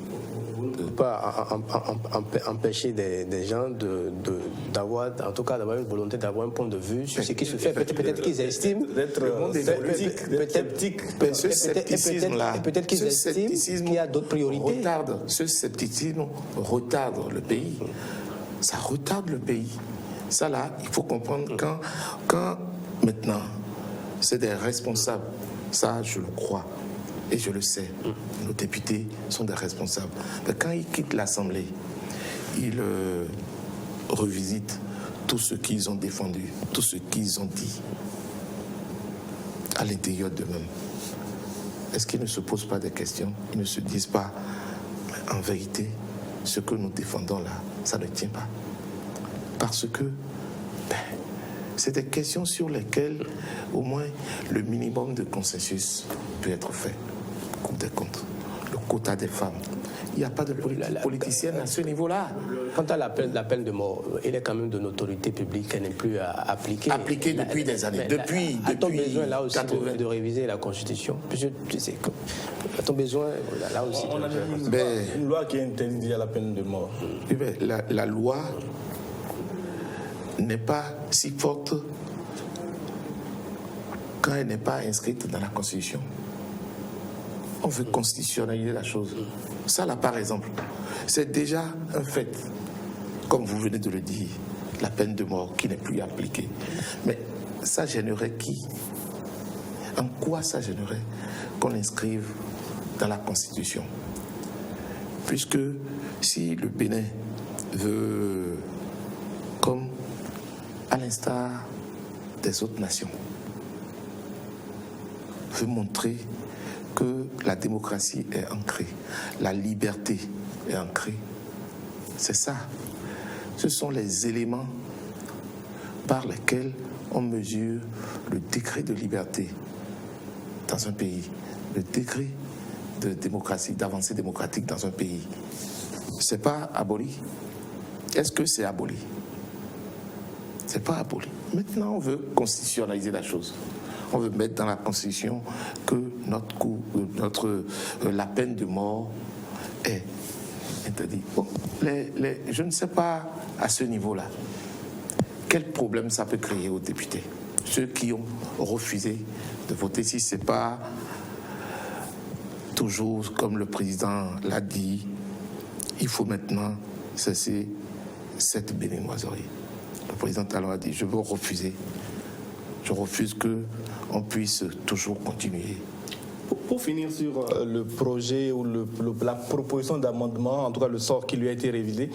Pas empêcher des gens d'avoir, en tout cas d'avoir une volonté, d'avoir un point de vue sur ce qui se fait. Peut-être qu'ils estiment d'être sceptique. Ce scepticisme-là, peut-être qu'ils estiment qu'il y a d'autres priorités. Ce scepticisme retarde le pays. Ça retarde le pays. Ça là, il faut comprendre quand maintenant, c'est des responsables. Ça, je le crois. Et je le sais, nos députés sont des responsables. Mais quand ils quittent l'Assemblée, ils revisitent tout ce qu'ils ont défendu, tout ce qu'ils ont dit à l'intérieur d'eux-mêmes. Est-ce qu'ils ne se posent pas des questions? Ils ne se disent pas, en vérité, ce que nous défendons là, ça ne tient pas. Parce que c'est des questions sur lesquelles, au moins, le minimum de consensus peut être fait. Coupe des comptes, le quota des femmes. Il n'y a pas de politique politicienne à ce niveau-là. Quant à la peine de mort, elle est quand même de notoriété publique, elle n'est plus appliquée. Appliquée depuis des années. Depuis a-t-on besoin là aussi 80. de réviser la Constitution? A-t-on besoin là aussi On a une loi qui interdit la peine de mort. La loi n'est pas si forte quand elle n'est pas inscrite dans la Constitution. On veut constitutionnaliser la chose. Ça là, par exemple, c'est déjà un fait. Comme vous venez de le dire, la peine de mort qui n'est plus appliquée. Mais ça gênerait qui? En quoi ça gênerait qu'on l'inscrive dans la Constitution? Puisque si le Bénin veut, comme à l'instar des autres nations, veut montrer que la démocratie est ancrée, la liberté est ancrée. C'est ça. Ce sont les éléments par lesquels on mesure le degré de liberté dans un pays, le degré de démocratie, d'avancée démocratique dans un pays. C'est pas aboli. Est-ce que c'est aboli? C'est pas aboli. Maintenant, on veut constitutionnaliser la chose. On veut mettre dans la Constitution que la peine de mort est interdite. Bon, je ne sais pas à ce niveau-là quel problème ça peut créer aux députés. Ceux qui ont refusé de voter, si ce n'est pas toujours, comme le président l'a dit, il faut maintenant cesser cette béninoiserie. Le président Talon a dit, je veux refuser. Je refuse qu'on puisse toujours continuer. Pour finir sur le projet ou la proposition d'amendement, en tout cas le sort qui lui a été révisé,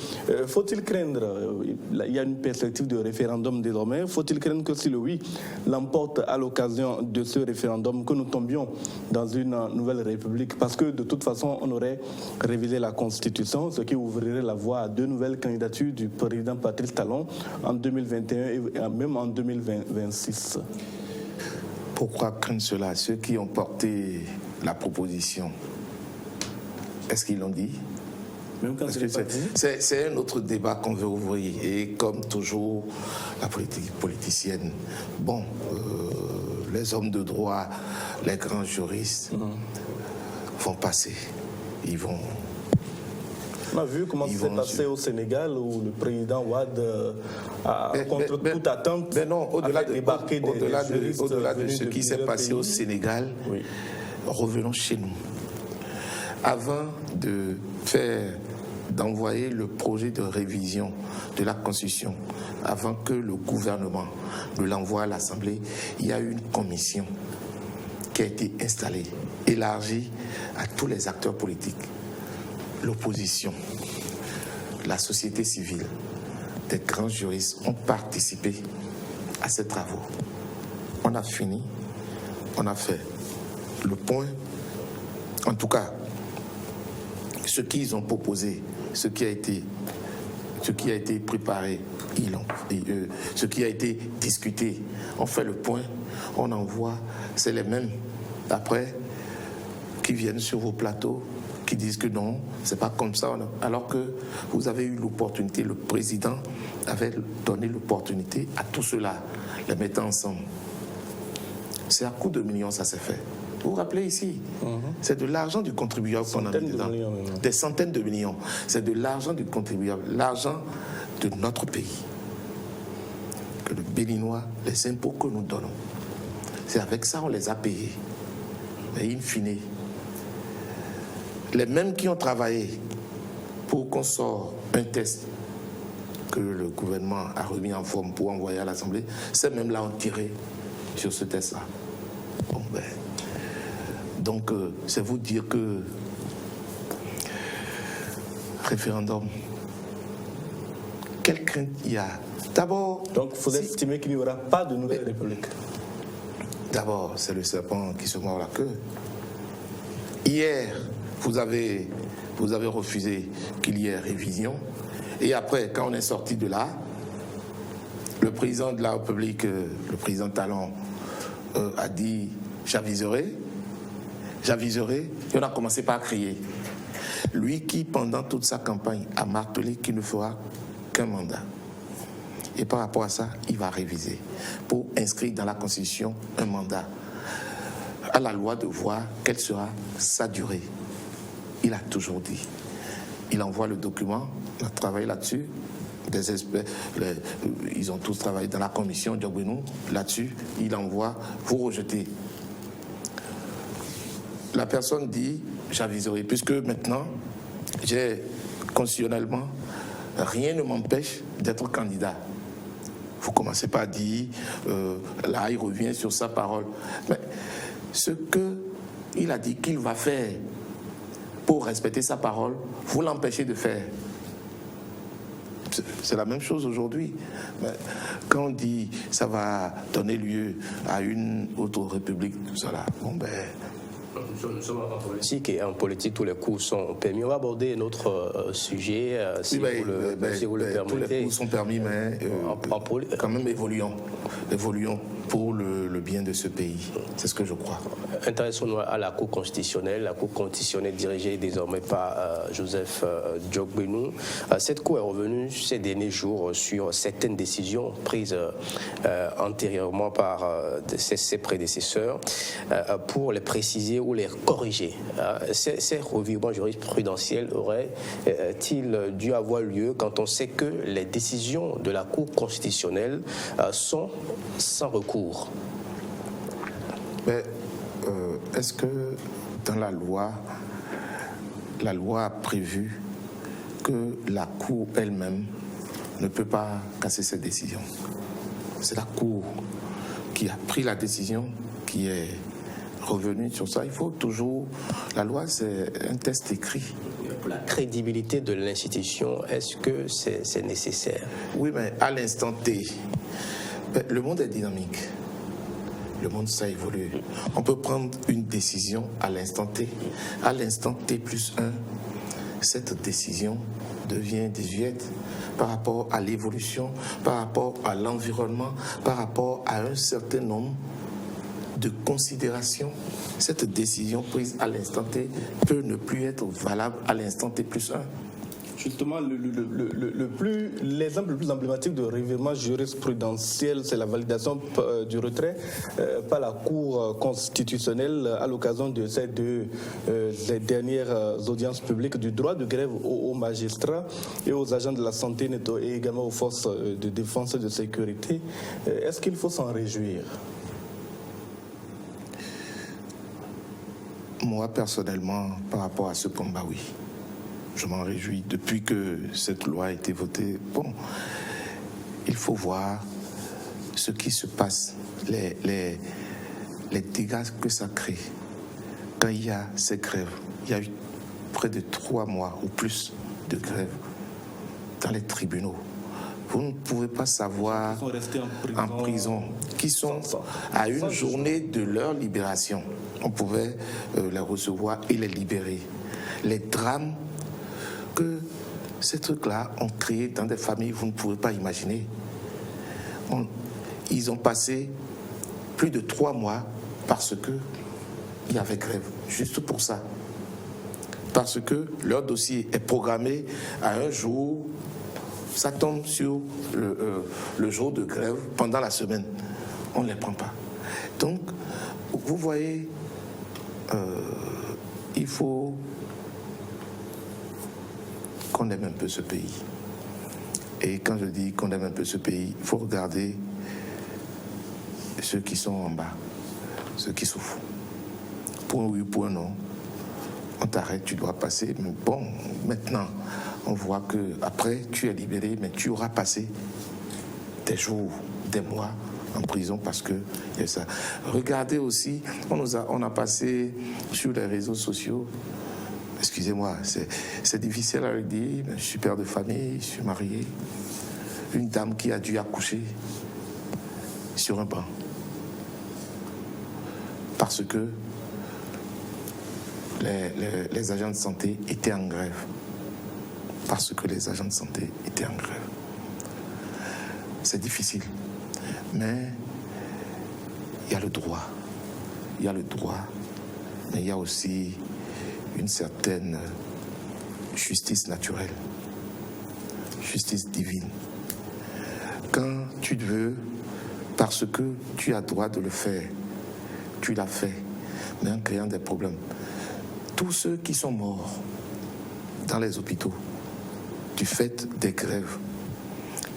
faut-il craindre, il y a une perspective de référendum désormais, faut-il craindre que si le oui l'emporte à l'occasion de ce référendum, que nous tombions dans une nouvelle république? Parce que de toute façon, on aurait révisé la Constitution, ce qui ouvrirait la voie à deux nouvelles candidatures du président Patrice Talon en 2021 et même en 2026. Pourquoi craindre cela? Ceux qui ont porté la proposition, est-ce qu'ils l'ont dit? Même quand c'est un autre débat qu'on veut ouvrir. Et comme toujours, la politique politicienne, bon, les hommes de droit, les grands juristes vont passer. Ils vont... On a vu comment ça s'est passé au Sénégal où le président Wade, contre toute attente, au-delà a débarqué au-delà de ce qui s'est passé au Sénégal, oui. Revenons chez nous. Avant d'envoyer le projet de révision de la Constitution, avant que le gouvernement ne l'envoie à l'Assemblée, il y a eu une commission qui a été installée, élargie à tous les acteurs politiques. L'opposition, la société civile, des grands juristes ont participé à ces travaux. On a fini, on a fait le point. En tout cas, ce qu'ils ont proposé, ce qui a été préparé, ce qui a été discuté, on fait le point. on envoie, c'est les mêmes, après, qui viennent sur vos plateaux, qui disent que non, c'est pas comme ça, alors que vous avez eu l'opportunité, le président avait donné l'opportunité à tout cela, les mettre ensemble. C'est à coup de millions, ça s'est fait. Vous vous rappelez ici, c'est de l'argent du contribuable qu'on a mis dedans. Des centaines de millions. C'est de l'argent du contribuable, l'argent de notre pays. Que le Béninois, les impôts que nous donnons, c'est avec ça on les a payés. Mais in fine, les mêmes qui ont travaillé pour qu'on sorte un test que le gouvernement a remis en forme pour envoyer à l'Assemblée, ces mêmes-là ont tiré sur ce test-là. Bon, ben, donc, c'est vous dire que référendum, quelle crainte il y a? D'abord... Donc, vous estimez qu'il n'y aura pas de nouvelle république? D'abord, c'est le serpent qui se mord la queue. Hier, vous avez refusé qu'il y ait révision. Et après, quand on est sorti de là, le président de la République, le président Talon, a dit « j'aviserai ». Et on a commencé par crier. Lui qui, pendant toute sa campagne, a martelé qu'il ne fera qu'un mandat. Et par rapport à ça, il va réviser pour inscrire dans la Constitution un mandat. À la loi de voir quelle sera sa durée. Il a toujours dit. Il envoie le document, on a travaillé là-dessus. Des experts, ils ont tous travaillé dans la commission Djogbenou là-dessus. Il envoie, vous rejetez. La personne dit, j'aviserai, puisque maintenant, j'ai constitutionnellement, rien ne m'empêche d'être candidat. Vous commencez pas à dire, là, il revient sur sa parole. Mais ce qu'il a dit qu'il va faire pour respecter sa parole, vous l'empêchez de faire. C'est la même chose aujourd'hui. Quand on dit ça va donner lieu à une autre république, tout ça là, bon ben... Nous sommes en politique et en politique tous les coups sont permis. On va aborder notre sujet si vous le permettez. Tous les coups sont permis, mais quand même évoluons pour le bien de ce pays. C'est ce que je crois. Intéressons-nous à la Cour constitutionnelle. La Cour constitutionnelle dirigée désormais par Joseph Djogbenou. Cette Cour est revenue ces derniers jours sur certaines décisions prises antérieurement par ses prédécesseurs pour les préciser ou les corriger. Ces revirements jurisprudentiels auraient-ils dû avoir lieu quand on sait que les décisions de la Cour constitutionnelle sont sans recours? Mais est-ce que dans la loi a prévu que la Cour elle-même ne peut pas casser cette décision? C'est la Cour qui a pris la décision, qui est revenue sur ça. Il faut toujours... La loi, c'est un texte écrit. Pour la crédibilité de l'institution, est-ce que c'est nécessaire? Oui, mais à l'instant T, le monde est dynamique. Le monde, ça évolue. On peut prendre une décision à l'instant T. À l'instant T plus 1, cette décision devient désuète par rapport à l'évolution, par rapport à l'environnement, par rapport à un certain nombre de considérations. Cette décision prise à l'instant T peut ne plus être valable à l'instant T plus 1. Justement, l'exemple le plus emblématique de revirement jurisprudentiel, c'est la validation du retrait par la Cour constitutionnelle à l'occasion de ces les dernières audiences publiques du droit de grève aux magistrats et aux agents de la santé et également aux forces de défense et de sécurité. Est-ce qu'il faut s'en réjouir? Moi, personnellement, par rapport à ce combat, oui. Je m'en réjouis. Depuis que cette loi a été votée, bon, il faut voir ce qui se passe, les dégâts que ça crée. Quand il y a ces grèves, il y a eu près de 3 mois ou plus de grèves dans les tribunaux. Vous ne pouvez pas savoir Ils sont restés en prison, qui sont à une journée de leur libération. On pouvait les recevoir et les libérer. Les drames que ces trucs-là ont créé dans des familles, vous ne pouvez pas imaginer. Ils ont passé plus de 3 mois parce qu'il y avait grève, juste pour ça. Parce que leur dossier est programmé à un jour, ça tombe sur le jour de grève pendant la semaine. On ne les prend pas. Donc, vous voyez, il faut qu'on aime un peu ce pays. Et quand je dis qu'on aime un peu ce pays, il faut regarder ceux qui sont en bas, ceux qui souffrent. Pour un oui, pour un non, on t'arrête, tu dois passer. Mais bon, maintenant, on voit que après tu es libéré, mais tu auras passé des jours, des mois en prison parce que il y a ça. Regardez aussi, on a passé sur les réseaux sociaux. Excusez-moi, c'est difficile à le dire, mais je suis père de famille, je suis marié. Une dame qui a dû accoucher sur un banc. Parce que les agents de santé étaient en grève. Parce que les agents de santé étaient en grève. C'est difficile. Mais il y a le droit. Il y a le droit. Mais il y a aussi une certaine justice naturelle. Justice divine. Quand tu veux, parce que tu as droit de le faire, tu l'as fait, mais en créant des problèmes. Tous ceux qui sont morts dans les hôpitaux du fait des grèves,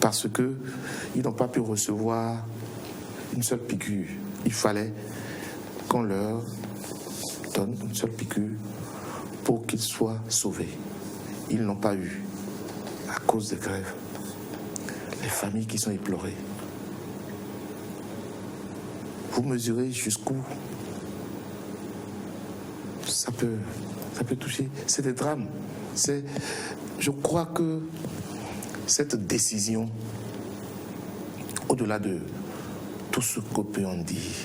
parce qu'ils n'ont pas pu recevoir une seule piqûre. Il fallait qu'on leur donne une seule piqûre pour qu'ils soient sauvés. Ils n'ont pas eu à cause des grèves. Les familles qui sont éplorées. Vous mesurez jusqu'où ça peut toucher. C'est des drames. Je crois que cette décision, au-delà de tout ce qu'on peut en dire,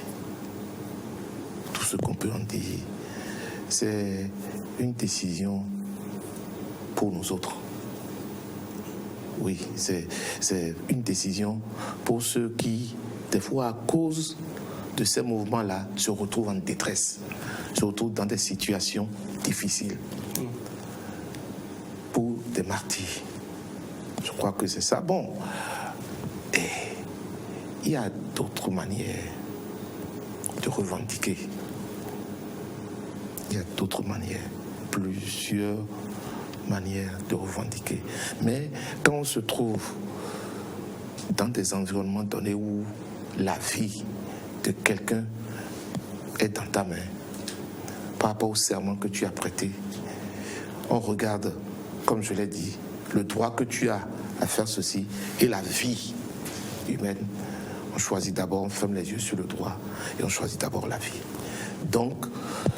c'est une décision pour nous autres. Oui, c'est une décision pour ceux qui, des fois, à cause de ces mouvements-là, se retrouvent en détresse, se retrouvent dans des situations difficiles. Pour des martyrs. Je crois que c'est ça. Bon, et il y a d'autres manières de revendiquer. Il y a d'autres manières, plusieurs manières de revendiquer. Mais quand on se trouve dans des environnements donnés où la vie de quelqu'un est dans ta main, par rapport au serment que tu as prêté, on regarde, comme je l'ai dit, le droit que tu as à faire ceci et la vie humaine. On choisit d'abord, on ferme les yeux sur le droit et on choisit d'abord la vie. Donc,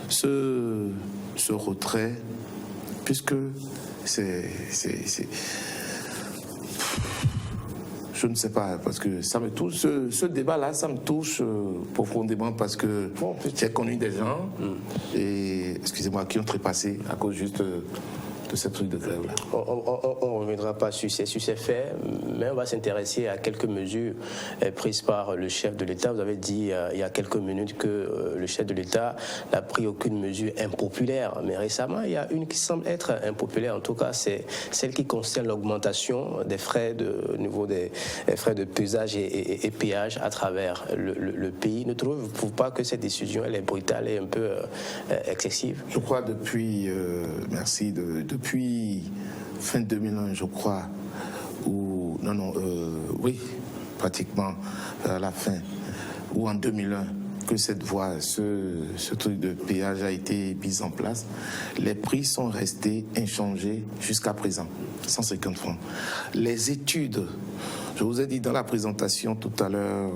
ce retrait, puisque c'est je ne sais pas, parce que ça me touche, ce débat-là, ça me touche profondément parce que j'ai connu des gens, et excusez-moi, qui ont trépassé à cause juste de ce truc de grève-là. On ne reviendra pas sur ces faits, mais on va s'intéresser à quelques mesures prises par le chef de l'État. Vous avez dit il y a quelques minutes que le chef de l'État n'a pris aucune mesure impopulaire, mais récemment, il y a une qui semble être impopulaire. En tout cas, c'est celle qui concerne l'augmentation des frais au niveau des frais de pesage et péage à travers le pays. Ne trouvez-vous pas que cette décision, elle est brutale et un peu excessive? Je crois depuis fin 2001, je crois, pratiquement à la fin, ou en 2001, que cette voie, ce truc de péage a été mis en place, les prix sont restés inchangés jusqu'à présent, 150 francs. Les études, je vous ai dit dans la présentation tout à l'heure,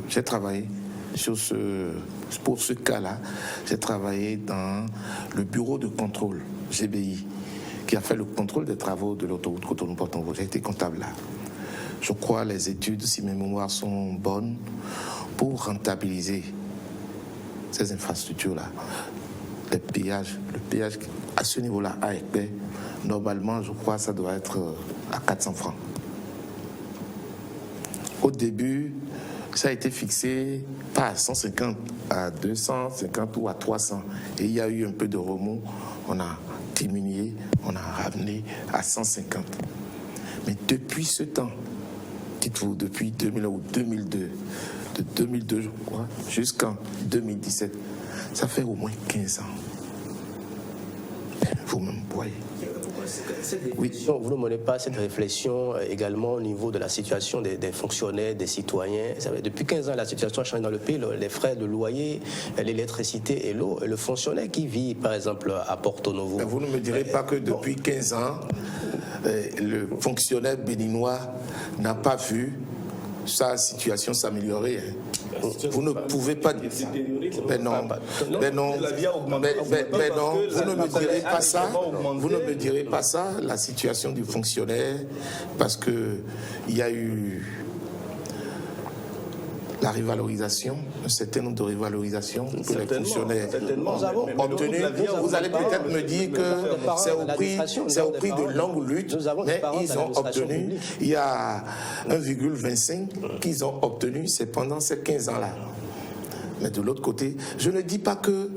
j'ai travaillé pour ce cas-là, j'ai travaillé dans le bureau de contrôle, GBI, qui a fait le contrôle des travaux de l'autoroute Cotonou-Porto-Novo. J'ai été comptable là. Je crois les études, si mes mémoires sont bonnes, pour rentabiliser ces infrastructures-là. Le péage à ce niveau-là, à Épais, normalement, je crois ça doit être à 400 francs. Au début, ça a été fixé pas à 150, à 250 ou à 300. Et il y a eu un peu de remous, on a diminué, on a ramené à 150. Mais depuis ce temps, dites-vous, depuis 2000 ou 2002, de 2002, je crois, jusqu'en 2017, ça fait au moins 15 ans. Vous-même voyez. Oui. Vous ne menez pas cette réflexion également au niveau de la situation des fonctionnaires, des citoyens. Depuis 15 ans, la situation a changé dans le pays. Les frais de loyer, l'électricité et l'eau. Le fonctionnaire qui vit, par exemple, à Porto Novo. Vous ne me direz pas que depuis 15 ans, le fonctionnaire béninois n'a pas vu sa situation s'améliorer. Vous ne pouvez pas dire ça. Mais non, vous ne me direz pas ça. Vous ne me direz pas ça, la situation du fonctionnaire, parce que il y a eu la revalorisation, un certain nombre de revalorisations que les fonctionnaires ont obtenues. Vous allez peut-être me dire que c'est au prix de longues luttes, mais ils ont obtenu, il y a 1,25 qu'ils ont obtenu, c'est pendant ces 15 ans-là. Mais de l'autre côté, je ne dis pas que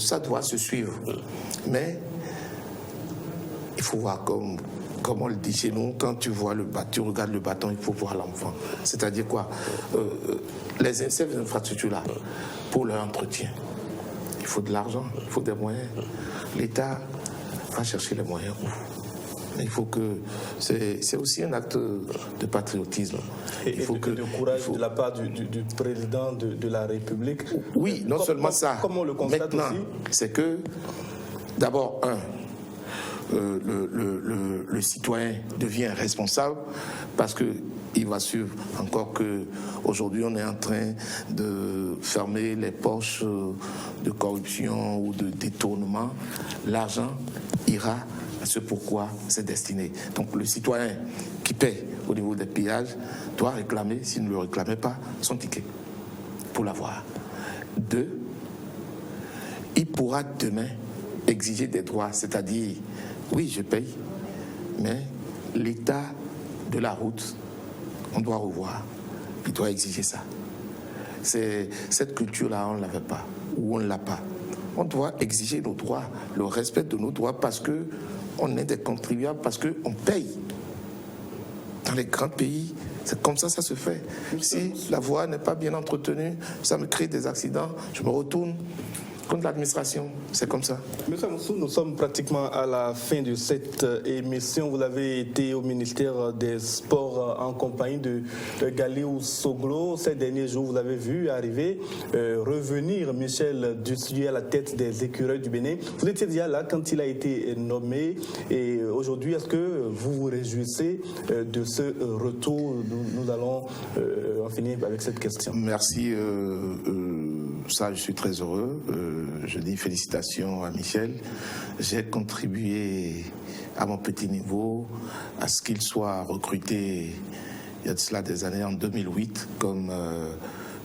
ça doit se suivre, mais il faut voir comme on le dit chez nous, quand tu regardes le bâton, il faut voir l'enfant. C'est-à-dire quoi? Ces infrastructures-là, pour leur entretien, il faut de l'argent, il faut des moyens. L'État va chercher les moyens. Mais il faut que... C'est aussi un acte de patriotisme. Il faut de courage de la part du président de la République. Oui, non seulement ça. Comme on le constate maintenant, aussi. c'est que, d'abord, le citoyen devient responsable parce qu'il va suivre encore qu'aujourd'hui on est en train de fermer les poches de corruption ou de détournement. L'argent ira à ce pourquoi c'est destiné. Donc le citoyen qui paie au niveau des pillages doit réclamer, s'il ne le réclamait pas, son ticket pour l'avoir. 2, il pourra demain exiger des droits, c'est-à-dire oui, je paye, mais l'état de la route, on doit revoir. Il doit exiger ça. Cette culture-là, on ne l'avait pas, ou on ne l'a pas. On doit exiger nos droits, le respect de nos droits, parce qu'on est des contribuables, parce qu'on paye. Dans les grands pays, c'est comme ça se fait. Si la voie n'est pas bien entretenue, ça me crée des accidents, je me retourne contre l'administration, c'est comme ça. Monsieur Moussou, nous sommes pratiquement à la fin de cette émission. Vous avez été au ministère des Sports en compagnie de Galiou Soglo. Ces derniers jours, vous avez vu arriver, revenir Michel Dussuyer à la tête des écureuils du Bénin. Vous étiez déjà là quand il a été nommé. Et aujourd'hui, est-ce que vous vous réjouissez de ce retour? Nous allons en finir avec cette question. Merci. Ça, je suis très heureux. Je dis félicitations à Michel. J'ai contribué à mon petit niveau à ce qu'il soit recruté il y a de cela des années, en 2008, comme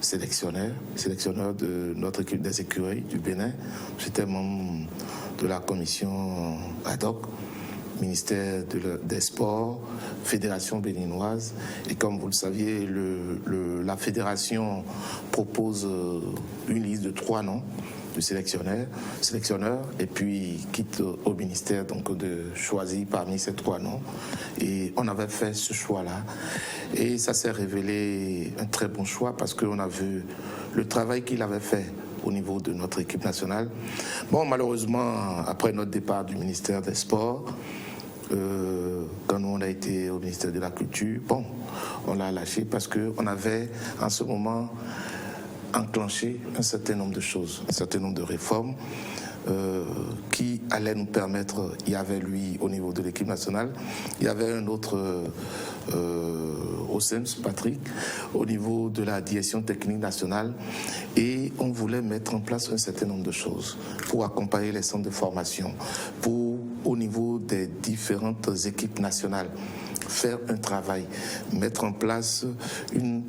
sélectionneur de notre équipe des écureuils du Bénin. J'étais membre de la commission ad hoc, ministère des Sports, fédération béninoise. Et comme vous le saviez, la fédération propose une liste de 3 noms de sélectionneur, et puis quitte au ministère donc de choisir parmi ces 3 noms. Et on avait fait ce choix-là. Et ça s'est révélé un très bon choix parce qu'on a vu le travail qu'il avait fait au niveau de notre équipe nationale. Bon, malheureusement, après notre départ du ministère des Sports, quand nous on a été au ministère de la Culture, bon, on l'a lâché parce qu'on avait en ce moment enclenché un certain nombre de choses, un certain nombre de réformes qui allaient nous permettre, il y avait lui au niveau de l'équipe nationale, il y avait un autre au SEMS, Patrick, au niveau de la direction technique nationale, et on voulait mettre en place un certain nombre de choses pour accompagner les centres de formation, pour au niveau des différentes équipes nationales, faire un travail, mettre en place une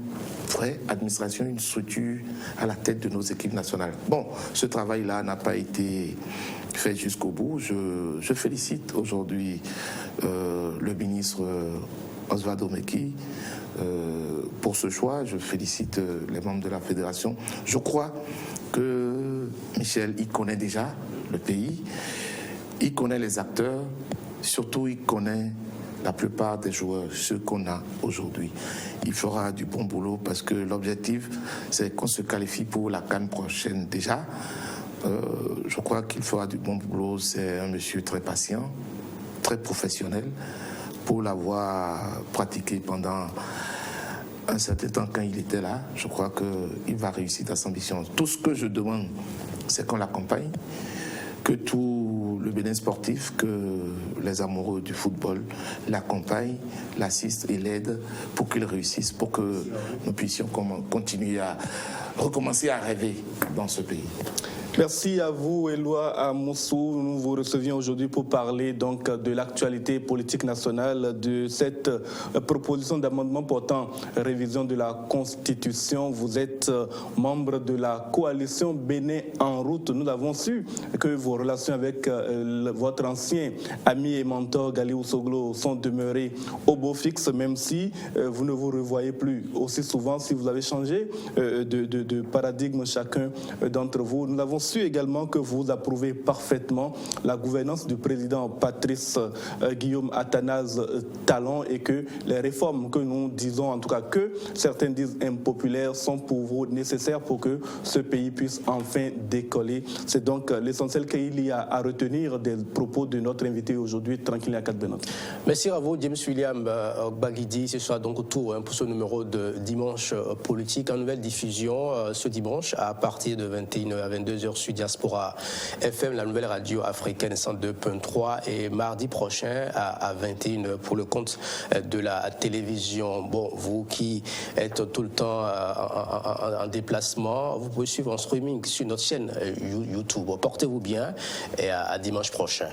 vraie administration, une structure à la tête de nos équipes nationales. Bon, ce travail-là n'a pas été fait jusqu'au bout. Je félicite aujourd'hui le ministre Osvaldo Meki pour ce choix. Je félicite les membres de la fédération. Je crois que Michel, il connaît déjà le pays, il connaît les acteurs, surtout il connaît la plupart des joueurs, ceux qu'on a aujourd'hui. Il fera du bon boulot parce que l'objectif, c'est qu'on se qualifie pour la CAN prochaine déjà. Je crois qu'il fera du bon boulot. C'est un monsieur très patient, très professionnel, pour l'avoir pratiqué pendant un certain temps quand il était là. Je crois qu'il va réussir à son ambition. Tout ce que je demande, c'est qu'on l'accompagne, que tout le Bénin sportif, que les amoureux du football l'accompagnent, l'assistent et l'aident pour qu'il réussisse, pour que nous puissions continuer à recommencer à rêver dans ce pays. Merci à vous, Éloi Amoussou. Nous vous recevions aujourd'hui pour parler donc de l'actualité politique nationale, de cette proposition d'amendement portant révision de la Constitution. Vous êtes membre de la coalition Bénin en route. Nous avons su que vos relations avec votre ancien ami et mentor Gali Soglo sont demeurées au beau fixe, même si vous ne vous revoyez plus aussi souvent, si vous avez changé de paradigme chacun d'entre vous. Nous avons su également que vous approuvez parfaitement la gouvernance du président Patrice Guillaume Athanase Talon et que les réformes que nous disons, en tout cas que certains disent impopulaires, sont pour vous nécessaires pour que ce pays puisse enfin décoller. C'est donc l'essentiel qu'il y a à retenir des propos de notre invité aujourd'hui, Tranquille à 4 Benot. Merci à vous, James William Baguidi. Ce sera donc tout pour ce numéro de Dimanche Politique en nouvelle diffusion ce dimanche à partir de 21h à 22h sur Diaspora FM, la nouvelle radio africaine 102.3 et mardi prochain à 21h pour le compte de la télévision. Bon, vous qui êtes tout le temps en déplacement, vous pouvez suivre en streaming sur notre chaîne YouTube. Portez-vous bien et à dimanche prochain.